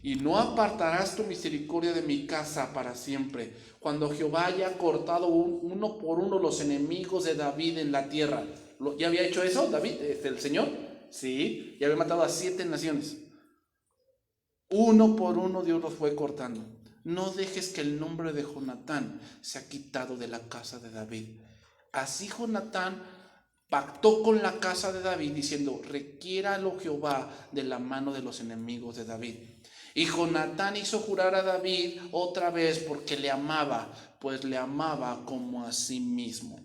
Y no apartarás tu misericordia de mi casa para siempre, cuando Jehová haya cortado uno por uno los enemigos de David en la tierra. ¿Ya había hecho eso David, el Señor? Sí, ya había matado a 7 naciones. Uno por uno Dios los fue cortando. No dejes que el nombre de Jonatán sea quitado de la casa de David. Así Jonatán pactó con la casa de David diciendo, requiéralo Jehová de la mano de los enemigos de David. Y Jonatán hizo jurar a David otra vez porque le amaba, pues le amaba como a sí mismo.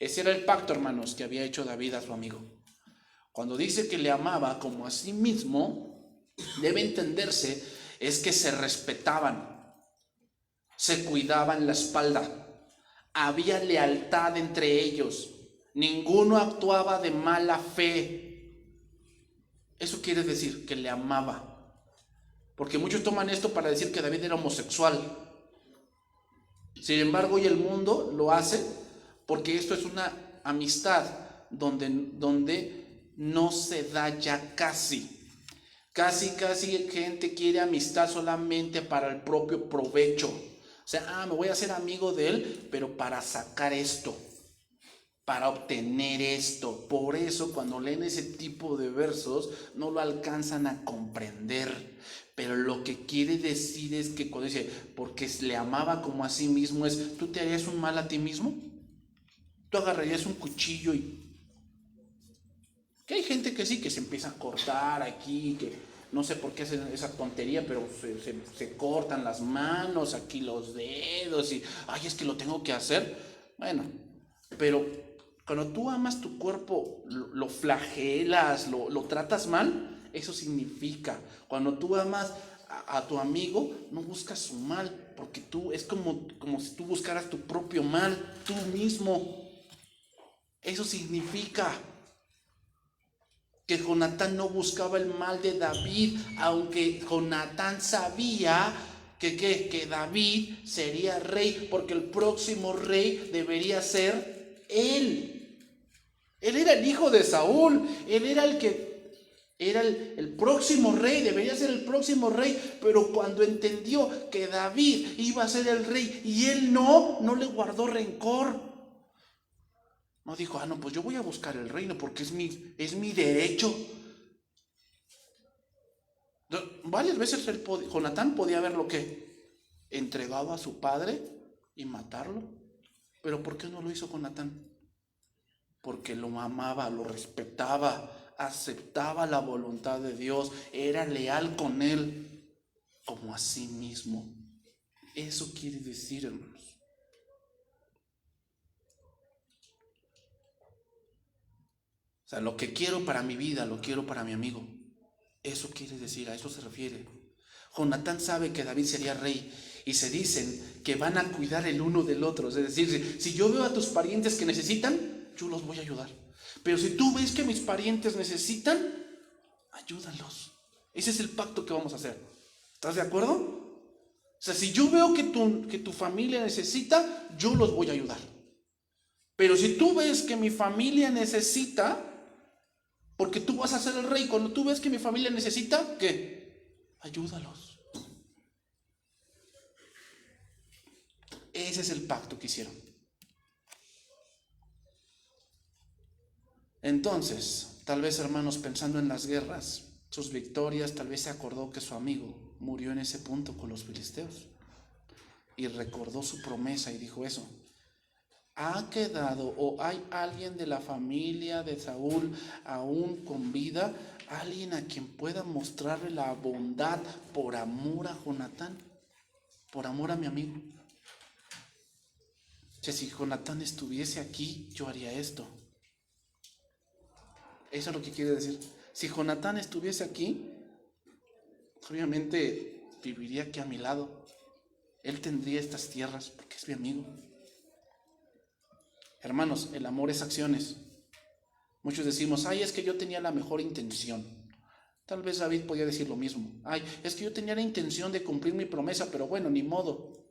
Ese era el pacto, hermanos, que había hecho David a su amigo. Cuando dice que le amaba como a sí mismo, debe entenderse, es que se respetaban, se cuidaban la espalda, había lealtad entre ellos, ninguno actuaba de mala fe. Eso quiere decir que le amaba. Porque muchos toman esto para decir que David era homosexual. Sin embargo, hoy el mundo lo hace porque esto es una amistad donde no se da ya casi. Casi gente quiere amistad solamente para el propio provecho. O sea, me voy a hacer amigo de él, pero para sacar esto, para obtener esto. Por eso cuando leen ese tipo de versos no lo alcanzan a comprender. Pero lo que quiere decir es que cuando dice, porque le amaba como a sí mismo, es, ¿tú te harías un mal a ti mismo? ¿Tú agarrarías un cuchillo y...? Que hay gente que sí, que se empieza a cortar aquí, que no sé por qué hacen esa tontería, pero se cortan las manos, aquí los dedos y, ay, es que lo tengo que hacer. Bueno, pero cuando tú amas tu cuerpo, lo flagelas, lo tratas mal, eso significa, cuando tú amas a tu amigo, no buscas su mal, porque tú es como si tú buscaras tu propio mal, tú mismo. Eso significa. que Jonatán no buscaba el mal de David, aunque Jonatán sabía que David sería rey, porque el próximo rey debería ser él. Él era el hijo de Saúl, él era el que era el próximo rey, debería ser el próximo rey, pero cuando entendió que David iba a ser el rey y él no le guardó rencor. No dijo, no, pues yo voy a buscar el reino porque es mi derecho. Varias veces Jonatán podía haberlo entregado a su padre y matarlo. Pero ¿por qué no lo hizo Jonatán? Porque lo amaba, lo respetaba, aceptaba la voluntad de Dios, era leal con él como a sí mismo. Eso quiere decir, hermanos. O sea, lo que quiero para mi vida, lo quiero para mi amigo. Eso quiere decir, a eso se refiere. Jonatán sabe que David sería rey y se dicen que van a cuidar el uno del otro. Es decir, si yo veo a tus parientes que necesitan, yo los voy a ayudar. Pero si tú ves que mis parientes necesitan, ayúdalos. Ese es el pacto que vamos a hacer. ¿Estás de acuerdo? O sea, si yo veo que tu familia necesita, yo los voy a ayudar. Pero si tú ves que mi familia necesita, porque tú vas a ser el rey, cuando tú ves que mi familia necesita, ¿qué? Ayúdalos. Ese es el pacto que hicieron. Entonces, tal vez, hermanos, pensando en las guerras, sus victorias, tal vez se acordó que su amigo murió en ese punto con los filisteos. Y recordó su promesa y dijo eso. ¿Ha quedado o hay alguien de la familia de Saúl aún con vida? ¿Alguien a quien pueda mostrarle la bondad por amor a Jonatán? Por amor a mi amigo. O sea, si Jonatán estuviese aquí, yo haría esto. Eso es lo que quiere decir. Si Jonatán estuviese aquí, obviamente viviría aquí a mi lado. Él tendría estas tierras porque es mi amigo. Hermanos, el amor es acciones. Muchos decimos, es que yo tenía la mejor intención. Tal vez David podía decir lo mismo. Es que yo tenía la intención de cumplir mi promesa, pero bueno, ni modo.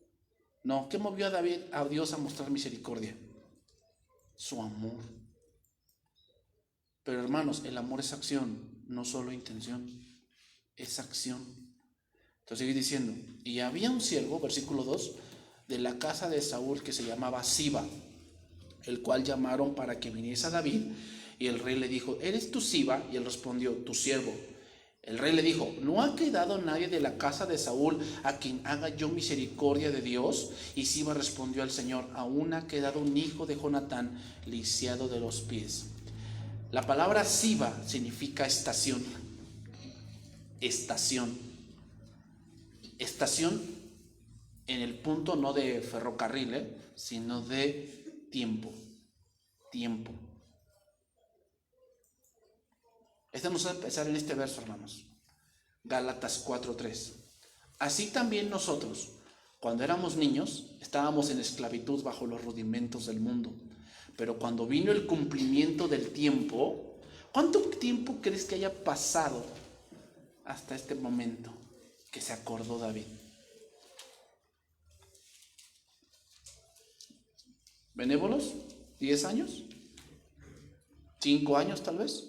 No, ¿qué movió a Dios a mostrar misericordia? Su amor. Pero hermanos, el amor es acción, no solo intención. Es acción. Entonces sigue diciendo, y había un siervo, versículo 2, de la casa de Saúl que se llamaba Siba, el cual llamaron para que viniese a David, y el rey le dijo, ¿eres tú Siba? Y él respondió, tu siervo. El rey le dijo, ¿no ha quedado nadie de la casa de Saúl a quien haga yo misericordia de Dios? Y Siba respondió al Señor, aún ha quedado un hijo de Jonatán, lisiado de los pies. La palabra Siba significa estación. Estación. Estación en el punto no de ferrocarril, sino de tiempo. Tiempo. Nos va a empezar en este verso, hermanos. Gálatas 4:3. Así también nosotros, cuando éramos niños, estábamos en esclavitud bajo los rudimentos del mundo. Pero cuando vino el cumplimiento del tiempo, ¿cuánto tiempo crees que haya pasado hasta este momento que se acordó David? ¿Benévolos? ¿10 años? ¿5 años tal vez?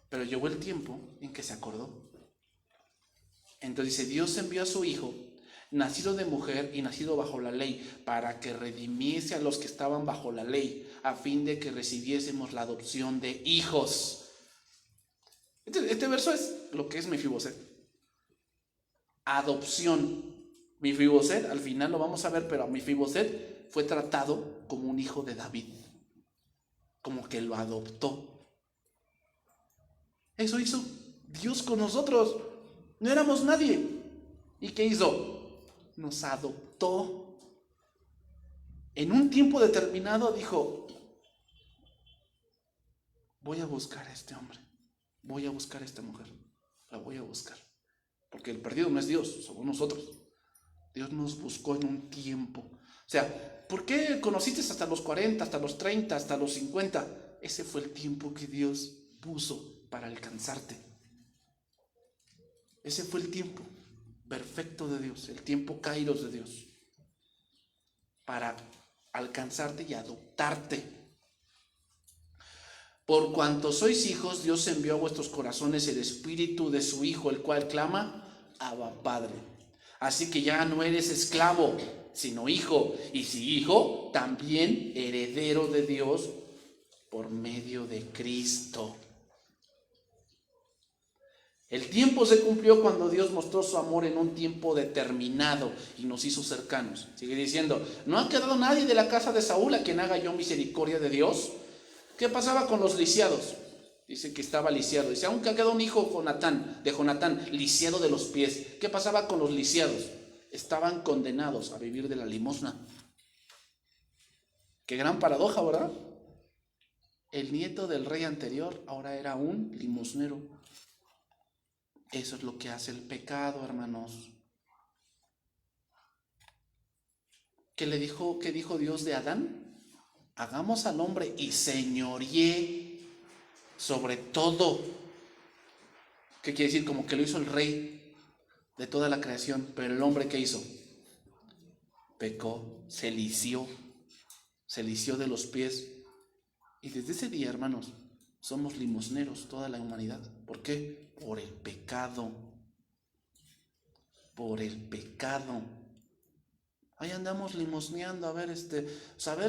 Pero llegó el tiempo en que se acordó. Entonces dice, Dios envió a su hijo, nacido de mujer y nacido bajo la ley, para que redimiese a los que estaban bajo la ley, a fin de que recibiésemos la adopción de hijos. Este verso es lo que es Mefiboset. Adopción. Mefiboset, al final lo vamos a ver, pero Mefiboset fue tratado como un hijo de David, como que lo adoptó. Eso hizo Dios con nosotros. No éramos nadie. ¿Y qué hizo? Nos adoptó. En un tiempo determinado dijo, voy a buscar a este hombre, voy a buscar a esta mujer, la voy a buscar. Porque el perdido no es Dios, somos nosotros. Dios nos buscó en un tiempo. O sea, ¿por qué conociste hasta los 40, hasta los 30, hasta los 50? ese fue el tiempo que Dios puso para alcanzarte. Ese fue el tiempo perfecto de Dios, el tiempo kairos de Dios, para alcanzarte y adoptarte. Por cuanto sois hijos, Dios envió a vuestros corazones el espíritu de su Hijo, el cual clama, Abba, Padre. Así que ya no eres esclavo, sino hijo, y si hijo, también heredero de Dios por medio de Cristo. El tiempo se cumplió cuando Dios mostró su amor en un tiempo determinado y nos hizo cercanos. Sigue diciendo, ¿no ha quedado nadie de la casa de Saúl a quien haga yo misericordia de Dios? ¿Qué pasaba con los lisiados? Dice que estaba lisiado. Dice, aunque ha quedado un hijo de Jonatán, lisiado de los pies. ¿Qué pasaba con los lisiados? Estaban condenados a vivir de la limosna. Qué gran paradoja, ¿verdad? El nieto del rey anterior ahora era un limosnero. Eso es lo que hace el pecado, hermanos. ¿Qué dijo Dios de Adán? Hagamos al hombre y señoríe sobre todo. ¿Qué quiere decir? Como que lo hizo el rey de toda la creación. Pero el hombre, ¿qué hizo? Pecó, se lició de los pies. Y desde ese día, hermanos, somos limosneros toda la humanidad. ¿Por qué? Por el pecado. Por el pecado. Ahí andamos limosneando, a ver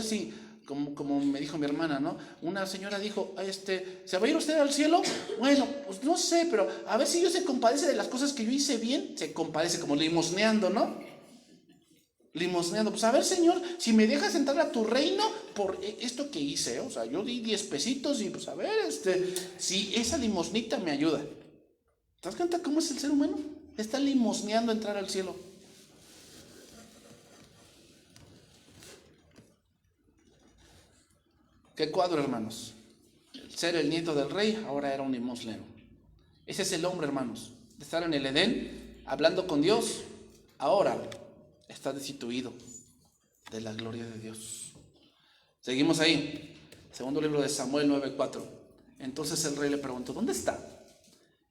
si, como me dijo mi hermana, ¿no? Una señora dijo, ¿se va a ir usted al cielo? Bueno, pues no sé, pero a ver si Dios se compadece de las cosas que yo hice bien. Se compadece, como limosneando, ¿no? Limosneando, pues a ver, Señor, si me dejas entrar a tu reino por esto que hice, o sea, yo di 10 pesitos y pues a ver, si esa limosnita me ayuda. ¿Te das cuenta cómo es el ser humano? Está limosneando entrar al cielo. ¿Qué cuadro, hermanos? El ser el nieto del rey ahora era un limosnero. Ese es el hombre, hermanos, de estar en el Edén hablando con Dios. Ahora está destituido de la gloria de Dios. Seguimos ahí. Segundo libro de Samuel 9:4. Entonces el rey le preguntó, ¿dónde está?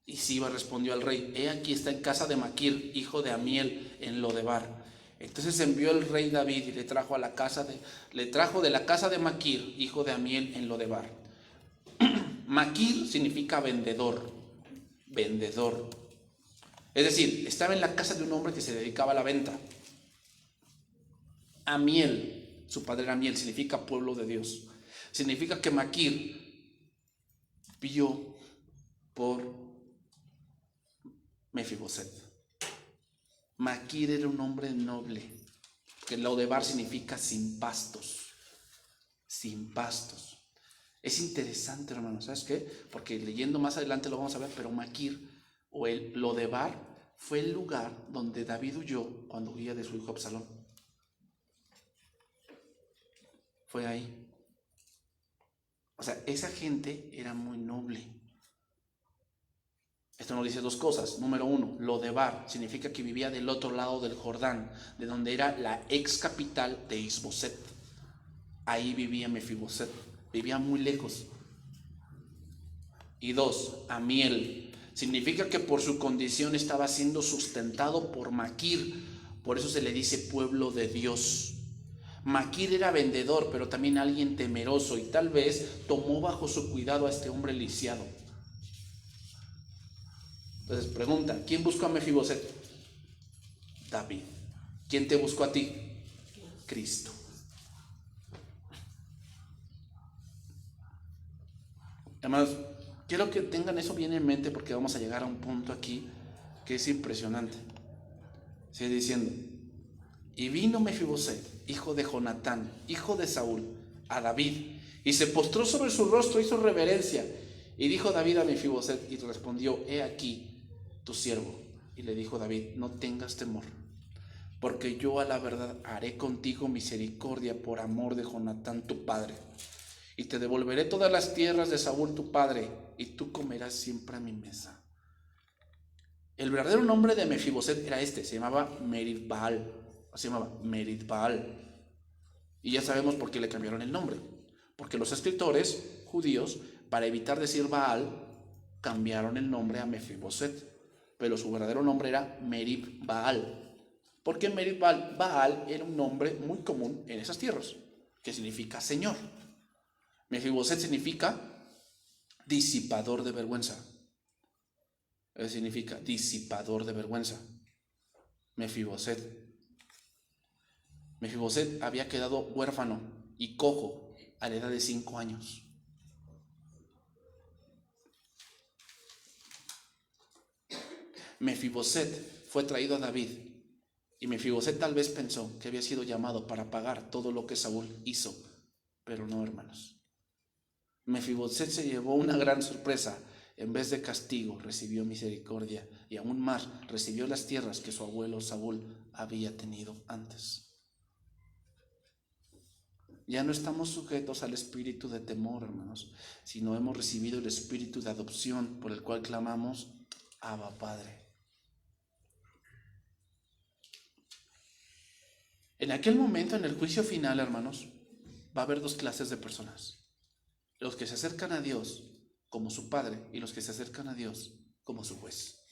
Y Siba respondió al rey, he aquí está en casa de Maquir, hijo de Amiel, en Lodebar. Entonces envió el rey David y le trajo de la casa de Maquir, hijo de Amiel, en Lodebar. Maquir significa vendedor. Es decir, estaba en la casa de un hombre que se dedicaba a la venta. Amiel, su padre era Amiel, significa pueblo de Dios. Significa que Maquir vio por Mefiboset. Maquir era un hombre noble, que Lodebar significa sin pastos. Sin pastos. Es interesante, hermano, ¿sabes qué? Porque leyendo más adelante lo vamos a ver, pero Maquir o el Lodebar fue el lugar donde David huyó cuando huía de su hijo Absalón. Fue ahí. O sea, esa gente era muy noble. Esto nos dice dos cosas. Número uno, Lodebar significa que vivía del otro lado del Jordán, de donde era la ex capital de Isboset. Ahí vivía Mefiboset, vivía muy lejos. Y dos, Amiel significa que por su condición estaba siendo sustentado por Maquir, por eso se le dice pueblo de Dios. Maquir era vendedor, pero también alguien temeroso, y tal vez tomó bajo su cuidado a este hombre lisiado. Entonces pregunta, ¿quién buscó a Mefiboset? David. ¿Quién te buscó a ti? Cristo. Hermanos, quiero que tengan eso bien en mente porque vamos a llegar a un punto aquí que es impresionante. Sigue diciendo, y vino Mefiboset, hijo de Jonatán, hijo de Saúl, a David, y se postró sobre su rostro, hizo reverencia, y dijo David a Mefiboset, y respondió, he aquí tu siervo. Y le dijo David, no tengas temor, porque yo a la verdad haré contigo misericordia por amor de Jonatán tu padre, y te devolveré todas las tierras de Saúl tu padre, y tú comerás siempre a mi mesa. El verdadero nombre de Mefiboset era se llamaba Merid-Baal. Y ya sabemos por qué le cambiaron el nombre, porque los escritores, judíos, para evitar decir Baal, cambiaron el nombre a Mefiboset, pero su verdadero nombre era Merib Baal. ¿Por qué Merib Baal? Baal era un nombre muy común en esas tierras, que significa Señor. Mefiboset significa disipador de vergüenza. Eso significa disipador de vergüenza. Mefiboset. Mefiboset había quedado huérfano y cojo a la edad de 5 años. Mefiboset fue traído a David, y Mefiboset tal vez pensó que había sido llamado para pagar todo lo que Saúl hizo, pero no, hermanos. Mefiboset se llevó una gran sorpresa. En vez de castigo, recibió misericordia, y aún más, recibió las tierras que su abuelo Saúl había tenido antes. Ya no estamos sujetos al espíritu de temor, hermanos, sino hemos recibido el espíritu de adopción, por el cual clamamos: Abba, Padre. En aquel momento, en el juicio final, hermanos, va a haber 2 clases de personas: los que se acercan a Dios como su Padre y los que se acercan a Dios como su juez.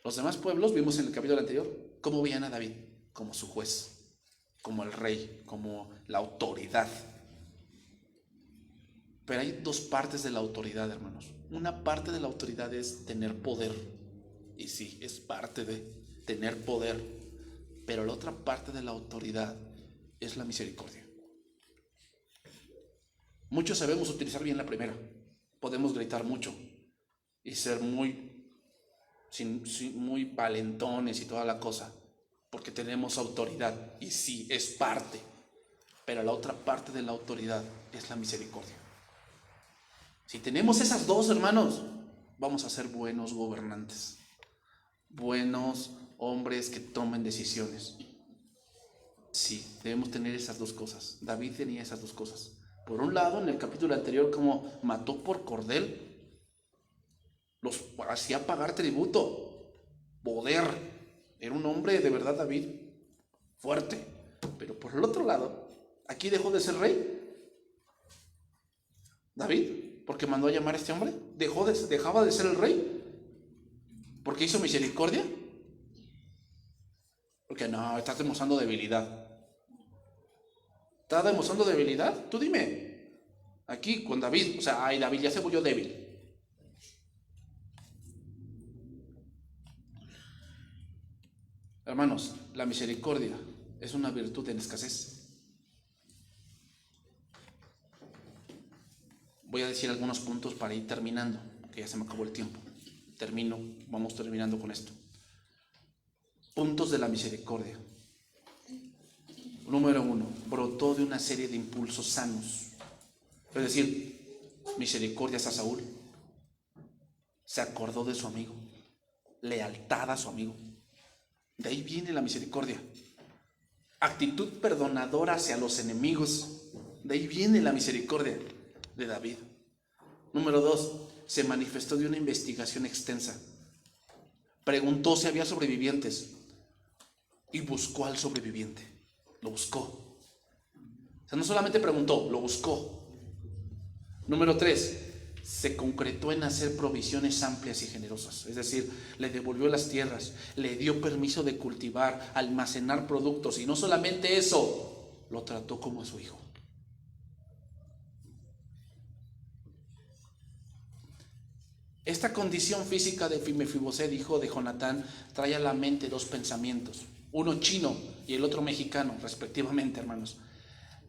Los demás pueblos, vimos en el capítulo anterior, cómo veían a David: como su juez, como el rey, como la autoridad. Pero hay 2 partes de la autoridad, hermanos. Una parte de la autoridad es tener poder, y sí, es parte de tener poder, pero la otra parte de la autoridad es la misericordia. Muchos sabemos utilizar bien la primera. Podemos gritar mucho y ser muy valentones y toda la cosa, porque tenemos autoridad, y sí, es parte. Pero la otra parte de la autoridad es la misericordia. Si tenemos esas 2, hermanos, vamos a ser buenos gobernantes, buenos hombres que tomen decisiones. Sí, debemos tener esas 2 cosas. David tenía esas 2 cosas. Por un lado, en el capítulo anterior, como mató por cordel, los hacía pagar tributo, poder. Era un hombre de verdad, David, fuerte. Pero por el otro lado, aquí dejó de ser rey David, porque mandó a llamar a este hombre. Dejaba de ser el rey porque hizo misericordia. Porque no, estás demostrando debilidad. ¿Estás demostrando debilidad? Tú dime. Aquí con David, o sea, ay, David ya se volvió débil. Hermanos, la misericordia es una virtud en escasez. Voy a decir algunos puntos para ir terminando, que ya se me acabó el tiempo. Vamos terminando con esto. Puntos de la misericordia. Número 1, brotó de una serie de impulsos sanos. Es decir, misericordias a Saúl. Se acordó de su amigo. Lealtad a su amigo. De ahí viene la misericordia. Actitud perdonadora hacia los enemigos. De ahí viene la misericordia de David. Número 2, se manifestó de una investigación extensa. Preguntó si había sobrevivientes y buscó al sobreviviente. Lo buscó. O sea, no solamente preguntó, lo buscó. Número 3, se concretó en hacer provisiones amplias y generosas. Es decir, le devolvió las tierras, le dio permiso de cultivar, almacenar productos, y no solamente eso, lo trató como a su hijo. Esta condición física de Mefiboset, hijo de Jonatán, trae a la mente 2 pensamientos, uno chino y el otro mexicano, respectivamente, hermanos.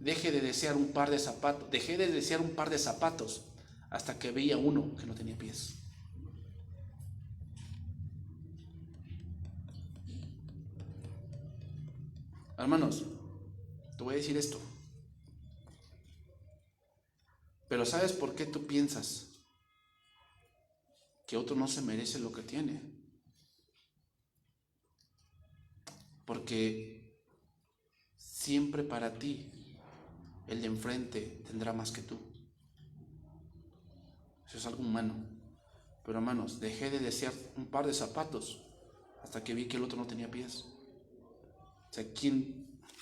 Dejé de desear un par de zapatos hasta que veía uno que no tenía pies. Hermanos, te voy a decir esto. Pero ¿sabes por qué tú piensas que otro no se merece lo que tiene? Porque siempre para ti el de enfrente tendrá más que tú. Eso es algo humano. Pero hermanos, dejé de desear un par de zapatos hasta que vi que el otro no tenía pies. O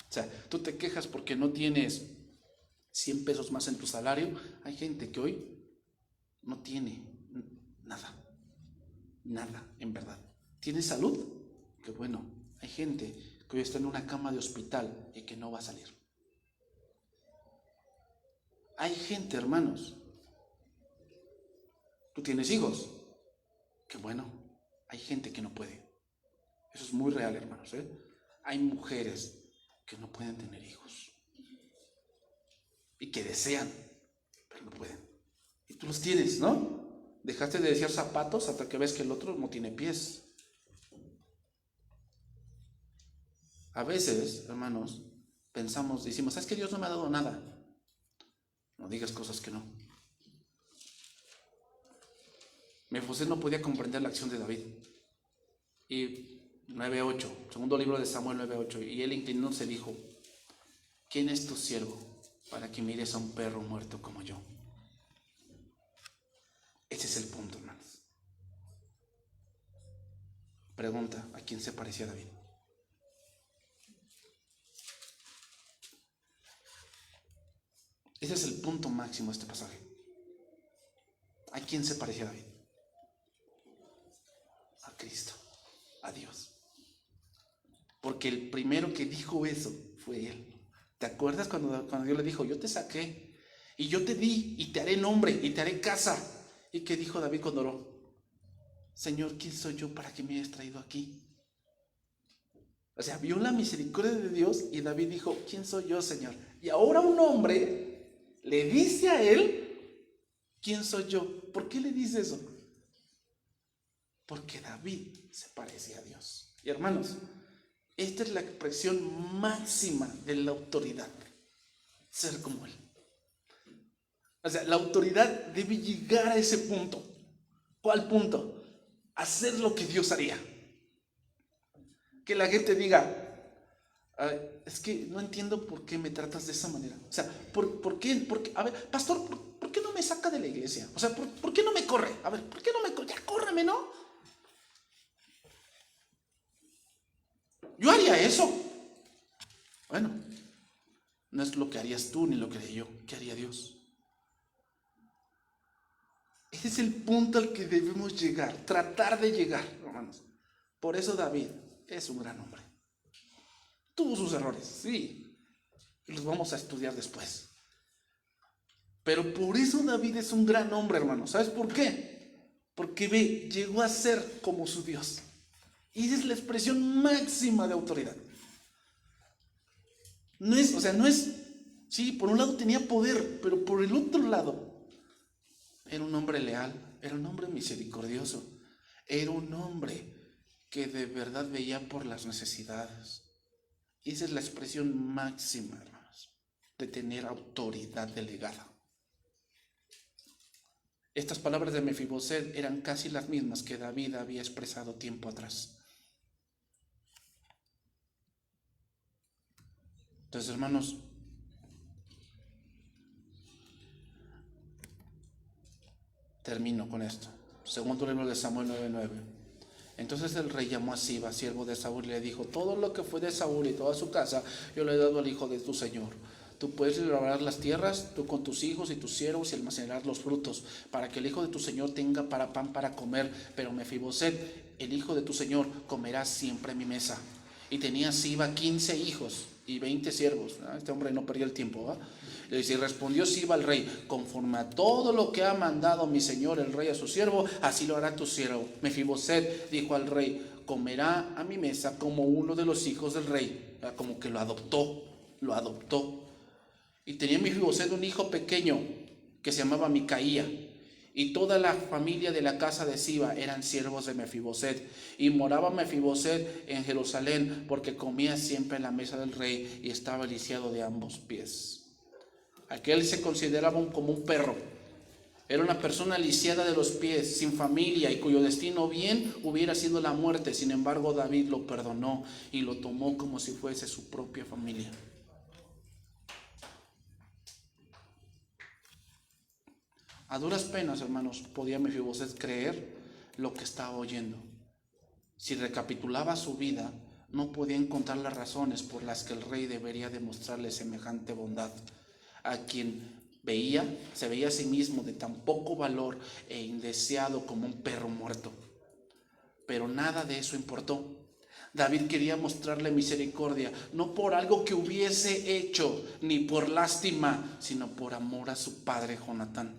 sea, tú te quejas porque no tienes 100 pesos más en tu salario. Hay gente que hoy no tiene nada, en verdad. ¿Tiene salud? Qué bueno. Hay gente que hoy está en una cama de hospital y que no va a salir. Hay gente, hermanos. ¿Tú tienes hijos? Qué bueno. Hay gente que no puede. Eso es muy real, hermanos, ¿eh? Hay mujeres que no pueden tener hijos y que desean, pero no pueden. Y tú los tienes, ¿no? Dejaste de desear zapatos hasta que ves que el otro no tiene pies. A veces, hermanos, pensamos, decimos, ¿sabes que Dios no me ha dado nada? No digas cosas que no. Mefiboseth no podía comprender la acción de David. Y 9:8, segundo libro de Samuel 9:8, y él inclinándose dijo: ¿quién es tu siervo para que mires a un perro muerto como yo? Ese es el punto, hermanos. Pregunta: ¿a quién se parecía David? Ese es el punto máximo de este pasaje. ¿A quién se parecía David? A Cristo, a Dios. Porque el primero que dijo eso fue él. ¿Te acuerdas cuando Dios le dijo: yo te saqué y yo te di y te haré nombre y te haré casa? ¿Y qué dijo David cuando oró? Señor, ¿quién soy yo para que me hayas traído aquí? O sea, vio la misericordia de Dios y David dijo: ¿quién soy yo, Señor? Y ahora un hombre le dice a él: ¿quién soy yo? ¿Por qué le dice eso? Porque David se parecía a Dios. Y hermanos, esta es la expresión máxima de la autoridad: ser como él. O sea, la autoridad debe llegar a ese punto. ¿Cuál punto? Hacer lo que Dios haría. Que la gente diga: es que no entiendo por qué me tratas de esa manera. O sea, ¿por qué? A ver, pastor, ¿por qué no me saca de la iglesia? O sea, ¿por qué no me corre? A ver, ¿por qué no me corre? Ya córreme, ¿no? Yo haría eso. Bueno, no es lo que harías tú ni lo que haría yo. ¿Qué haría Dios? Ese es el punto al que debemos llegar, tratar de llegar, hermanos. Por eso David es un gran hombre. Tuvo sus errores, sí, y los vamos a estudiar después. Pero por eso David es un gran hombre, hermanos. ¿Sabes por qué? Porque llegó a ser como su Dios. Y esa es la expresión máxima de autoridad. No es, sí, por un lado tenía poder, pero por el otro lado era un hombre leal, era un hombre misericordioso, era un hombre que de verdad veía por las necesidades. Y esa es la expresión máxima, hermanos, de tener autoridad delegada. Estas palabras de Mefiboseth eran casi las mismas que David había expresado tiempo atrás. Entonces, hermanos, termino con esto. Segundo libro de Samuel 9:9. Entonces el rey llamó a Siba, siervo de Saúl, y le dijo: todo lo que fue de Saúl y toda su casa yo le he dado al hijo de tu señor. Tú puedes labrar las tierras, tú con tus hijos y tus siervos, y almacenar los frutos, para que el hijo de tu señor tenga pan para comer. Pero Mefiboseth, el hijo de tu señor, comerá siempre en mi mesa. Y tenía Siba 15 hijos y 20 siervos. Este hombre no perdía el tiempo, ¿va? Le dice: y respondió Siba al rey: conforme a todo lo que ha mandado mi señor el rey a su siervo, así lo hará tu siervo. Mefiboseth dijo al rey: comerá a mi mesa como uno de los hijos del rey. Como que lo adoptó. Y tenía Mefiboseth un hijo pequeño que se llamaba Micaía. Y toda la familia de la casa de Siba eran siervos de Mefiboseth. Y moraba Mefiboseth en Jerusalén, porque comía siempre en la mesa del rey y estaba lisiado de ambos pies. Aquel se consideraba como un perro. Era una persona lisiada de los pies, sin familia, y cuyo destino bien hubiera sido la muerte. Sin embargo, David lo perdonó y lo tomó como si fuese su propia familia. A duras penas, hermanos, podía Mefiboseth creer lo que estaba oyendo. Si recapitulaba su vida, no podía encontrar las razones por las que el rey debería demostrarle semejante bondad. a quien se veía a sí mismo de tan poco valor e indeseado como un perro muerto. Pero nada de eso importó. David quería mostrarle misericordia, no por algo que hubiese hecho, ni por lástima, sino por amor a su padre Jonatán.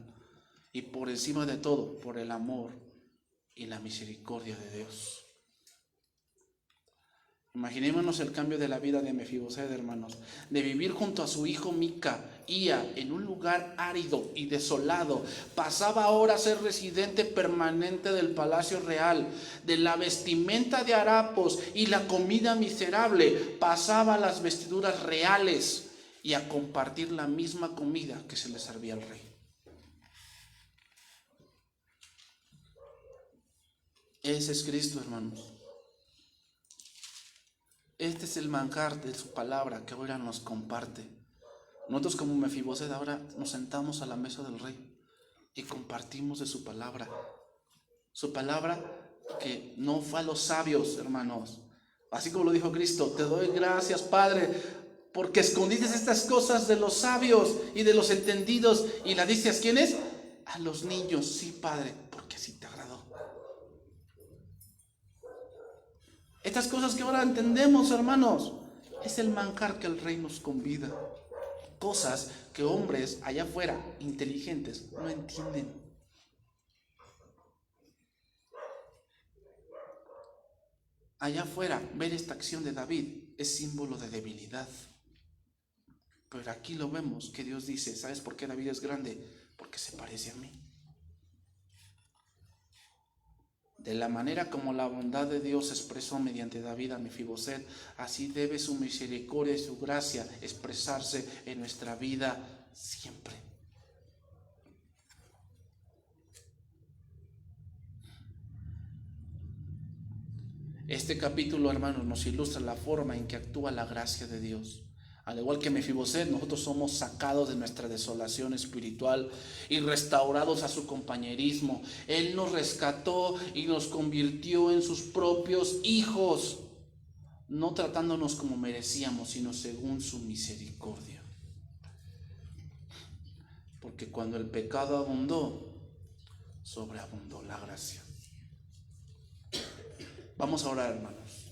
Y por encima de todo, por el amor y la misericordia de Dios. Imaginémonos el cambio de la vida de Mefiboset, hermanos, de vivir junto a su hijo Micaía en un lugar árido y desolado. Pasaba ahora a ser residente permanente del palacio real, de la vestimenta de harapos y la comida miserable. Pasaba a las vestiduras reales y a compartir la misma comida que se le servía al rey. Ese es Cristo, hermanos. Este es el manjar de su palabra que ahora nos comparte. Nosotros como Mefiboset ahora nos sentamos a la mesa del rey y compartimos de su palabra. Su palabra que no fue a los sabios, hermanos. Así como lo dijo Cristo, te doy gracias, Padre, porque escondiste estas cosas de los sabios y de los entendidos y la dices, ¿quién es? A los niños, sí, Padre, porque así te agradó. Estas cosas que ahora entendemos, hermanos, es el manjar que el rey nos convida. Cosas que hombres allá afuera, inteligentes, no entienden. Allá afuera, ver esta acción de David es símbolo de debilidad. Pero aquí lo vemos, que Dios dice, ¿sabes por qué David es grande? Porque se parece a mí. De la manera como la bondad de Dios expresó mediante David a Mefiboset, así debe su misericordia y su gracia expresarse en nuestra vida siempre. Este capítulo, hermanos, nos ilustra la forma en que actúa la gracia de Dios. Al igual que Mefiboset, nosotros somos sacados de nuestra desolación espiritual y restaurados a su compañerismo. Él nos rescató y nos convirtió en sus propios hijos, no tratándonos como merecíamos, sino según su misericordia. Porque cuando el pecado abundó, sobreabundó la gracia. Vamos a orar, hermanos.